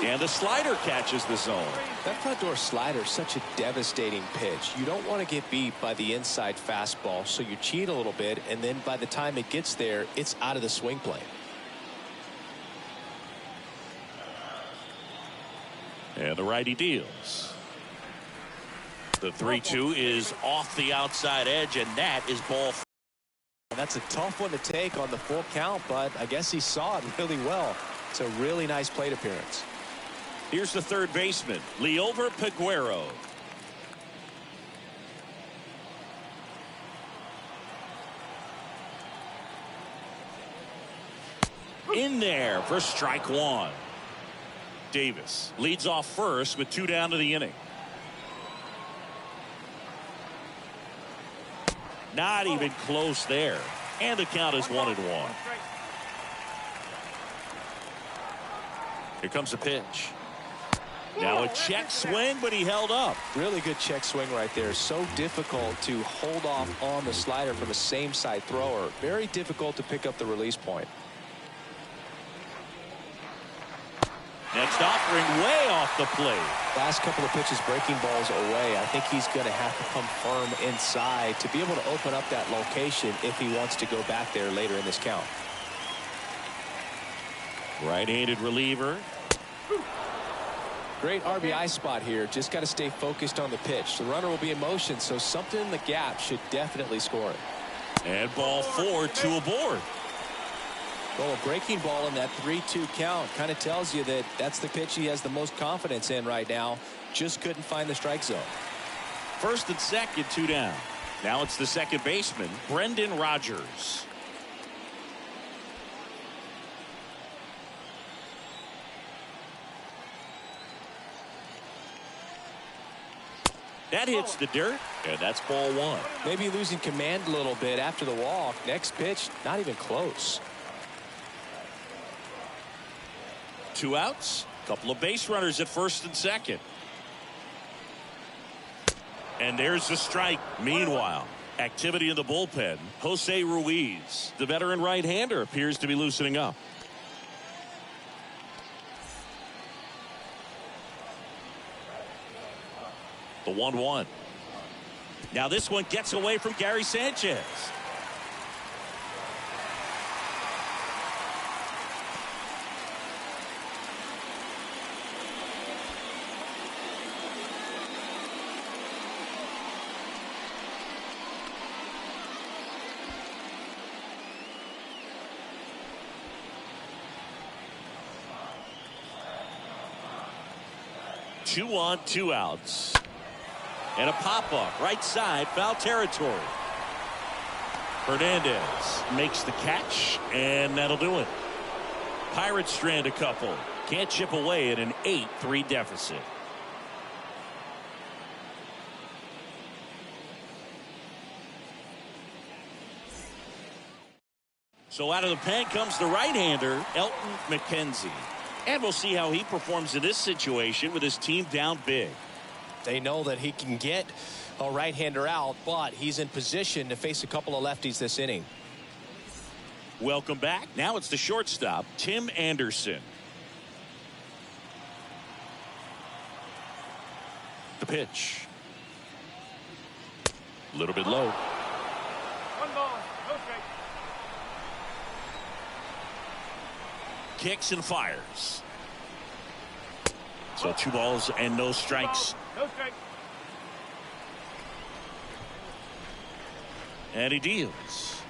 And a slider catches the zone. That front door slider is such a devastating pitch. You don't want to get beat by the inside fastball, so you cheat a little bit, and then by the time it gets there, it's out of the swing plane. And the righty deals. The 3-2 is off the outside edge, and that is ball 4. And that's a tough one to take on the full count, but I guess he saw it really well. It's a really nice plate appearance. Here's the third baseman, Liover Peguero. In there for strike one. Davis leads off first with 2 down to the inning. Not even close there. And the count is 1-1. Here comes a pitch. Now a check swing, but he held up. Really good check swing right there. So difficult to hold off on the slider from a same side thrower. Very difficult to pick up the release point. Next offering way off the plate. Last couple of pitches breaking balls away. I think he's going to have to come firm inside to be able to open up that location if he wants to go back there later in this count. Right-handed reliever. Great RBI spot here. Just got to stay focused on the pitch. The runner will be in motion, so something in the gap should definitely score it. And ball 4, 2 aboard. Well, a breaking ball in that 3-2 count kind of tells you that that's the pitch he has the most confidence in right now. Just couldn't find the strike zone. First and second, 2 down. Now it's the second baseman, Brendan Rodgers. That hits the dirt, and that's ball 1. Maybe losing command a little bit after the walk. Next pitch, not even close. 2 outs, couple of base runners at first and second. And there's the strike. Meanwhile, activity in the bullpen. Jose Ruiz, the veteran right-hander, appears to be loosening up. The 1-1. Now this one gets away from Gary Sanchez. Two on, 2 outs. And a pop-up, right side, foul territory. Hernandez makes the catch, and that'll do it. Pirates strand a couple. Can't chip away at an 8-3 deficit. So out of the pen comes the right-hander, Elton McKenzie. And we'll see how he performs in this situation with his team down big. They know that he can get a right-hander out, but he's in position to face a couple of lefties this inning. Welcome back. Now it's the shortstop, Tim Anderson. The pitch. A little bit low. 1 ball, no strike. Kicks and fires. So 2 balls and no strikes. No strike. And he deals.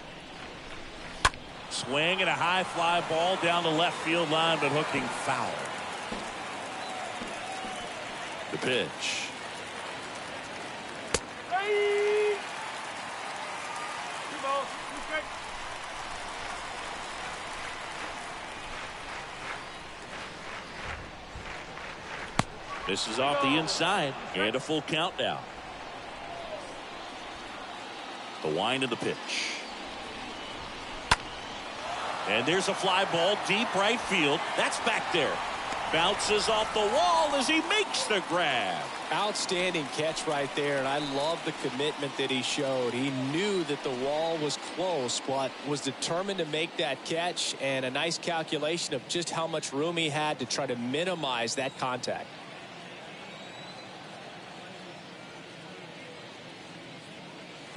Swing and a high fly ball down the left field line, but hooking foul. The pitch. Hey! 2 balls, 2 strikes. This is off the inside and a full count now. The wind of the pitch. And there's a fly ball deep right field. That's back there. Bounces off the wall as he makes the grab. Outstanding catch right there, and I love the commitment that he showed. He knew that the wall was close, but was determined to make that catch, and a nice calculation of just how much room he had to try to minimize that contact.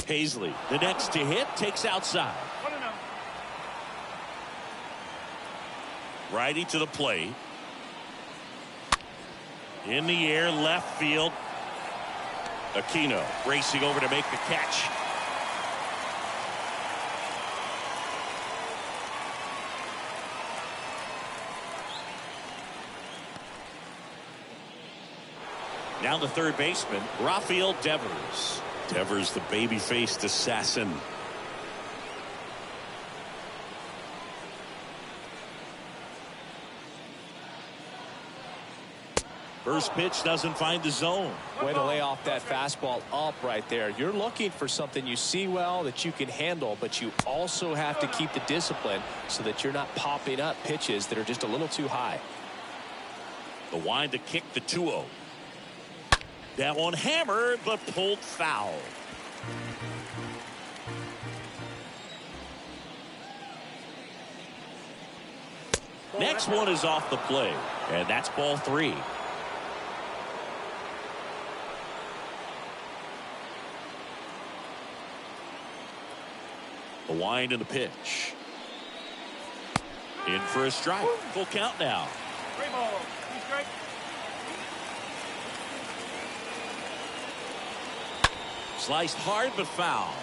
Paisley, the next to hit, takes outside. 1-0. Righty to the plate. In the air, left field. Aquino racing over to make the catch. Now the third baseman, Rafael Devers. Devers, the baby-faced assassin. First pitch doesn't find the zone. Way to lay off that fastball up right there. You're looking for something you see well that you can handle, but you also have to keep the discipline so that you're not popping up pitches that are just a little too high. The wind to kick the 2-0. That one hammered but pulled foul. Next one is off the play, and that's ball 3. The wind and the pitch. In for a strike. Full count now. 3 balls, 2 strikes. Sliced hard but foul.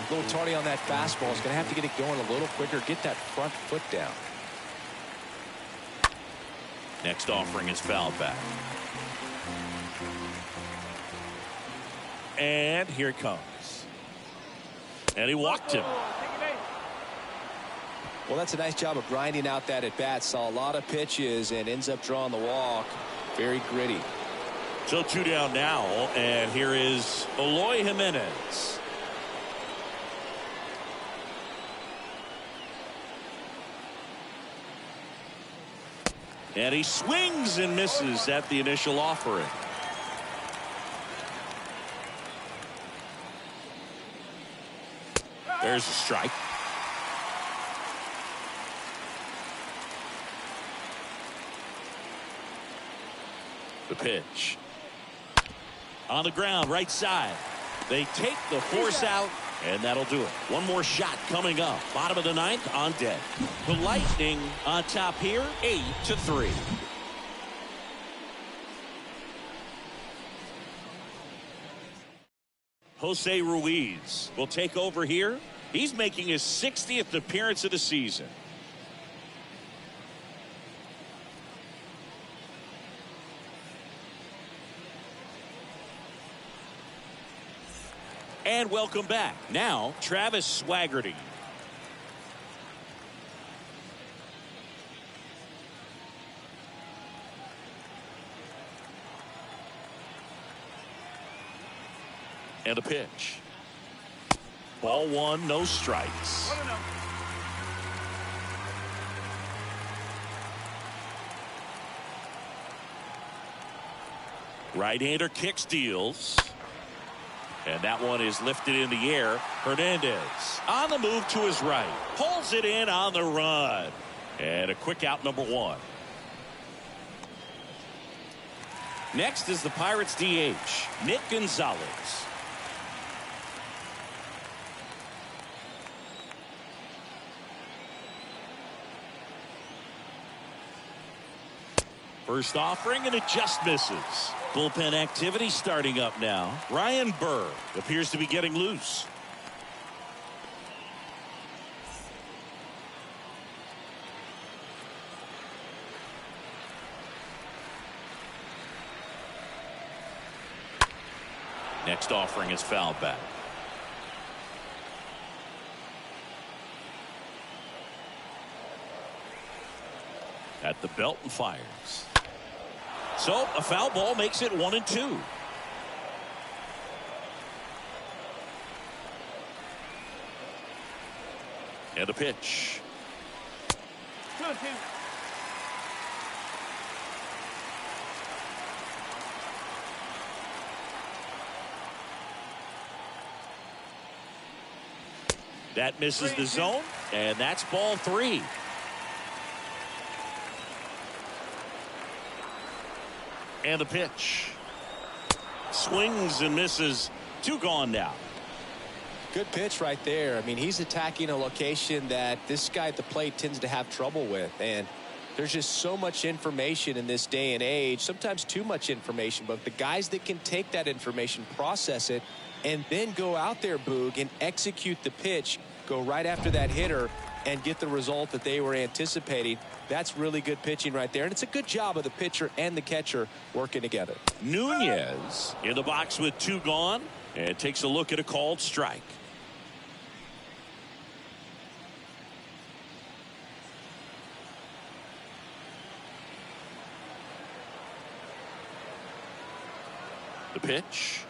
A little tardy on that fastball. Is going to have to get it going a little quicker. Get that front foot down. Next offering is fouled back. And here it comes. And he walked him. Well, that's a nice job of grinding out that at bat. Saw a lot of pitches and ends up drawing the walk. Very gritty. So 2 down now, and here is Eloy Jimenez. And he swings and misses at the initial offering. There's a strike. The pitch. On the ground, right side. They take the force out, and that'll do it. One more shot coming up. Bottom of the 9th on deck. The Lightning on top here, 8-3. Jose Ruiz will take over here. He's making his 60th appearance of the season. And welcome back. Now, Travis Swaggerty. And a pitch. Ball one, no strikes. 1-0. Right-hander kicks, deals. And that one is lifted in the air. Hernandez on the move to his right. Pulls it in on the run. And a quick out, number one. Next is the Pirates DH, Nick Gonzalez. First offering, and it just misses. Bullpen activity starting up now. Ryan Burr appears to be getting loose. Next offering is fouled back. At the belt and fires. So a foul ball makes it 1-2. And a pitch. 2-2. That misses the zone, and that's ball three. And the pitch. Swings and misses. Two gone now. Good pitch right there. I mean, he's attacking a location that this guy at the plate tends to have trouble with. And there's just so much information in this day and age, sometimes too much information. But the guys that can take that information, process it, and then go out there, Boog, and execute the pitch, go right after that hitter, and get the result that they were anticipating. That's really good pitching right there. And it's a good job of the pitcher and the catcher working together. Nunez in the box with two gone, and takes a look at a called strike. The pitch.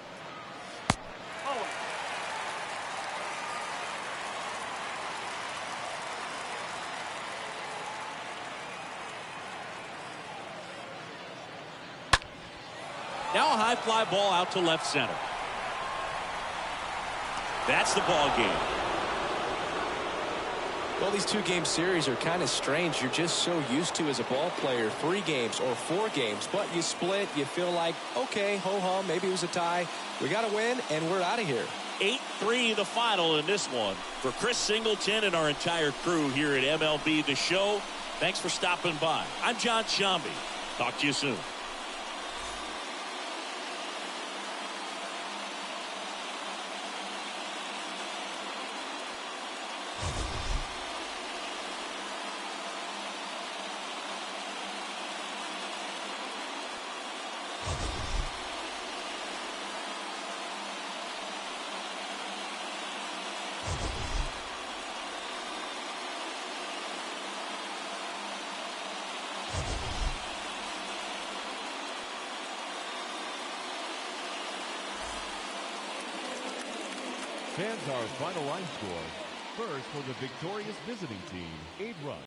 Now a high fly ball out to left center. That's the ball game. Well, these two-game series are kind of strange. You're just so used to, as a ball player, 3 games or 4 games. But you split, you feel like, okay, ho-hum, maybe it was a tie. We got to win, and we're out of here. 8-3 the final in this one. For Chris Singleton and our entire crew here at MLB The Show, thanks for stopping by. I'm John Shambi. Talk to you soon. Fans, our final line score. First, for the victorious visiting team, 8 runs.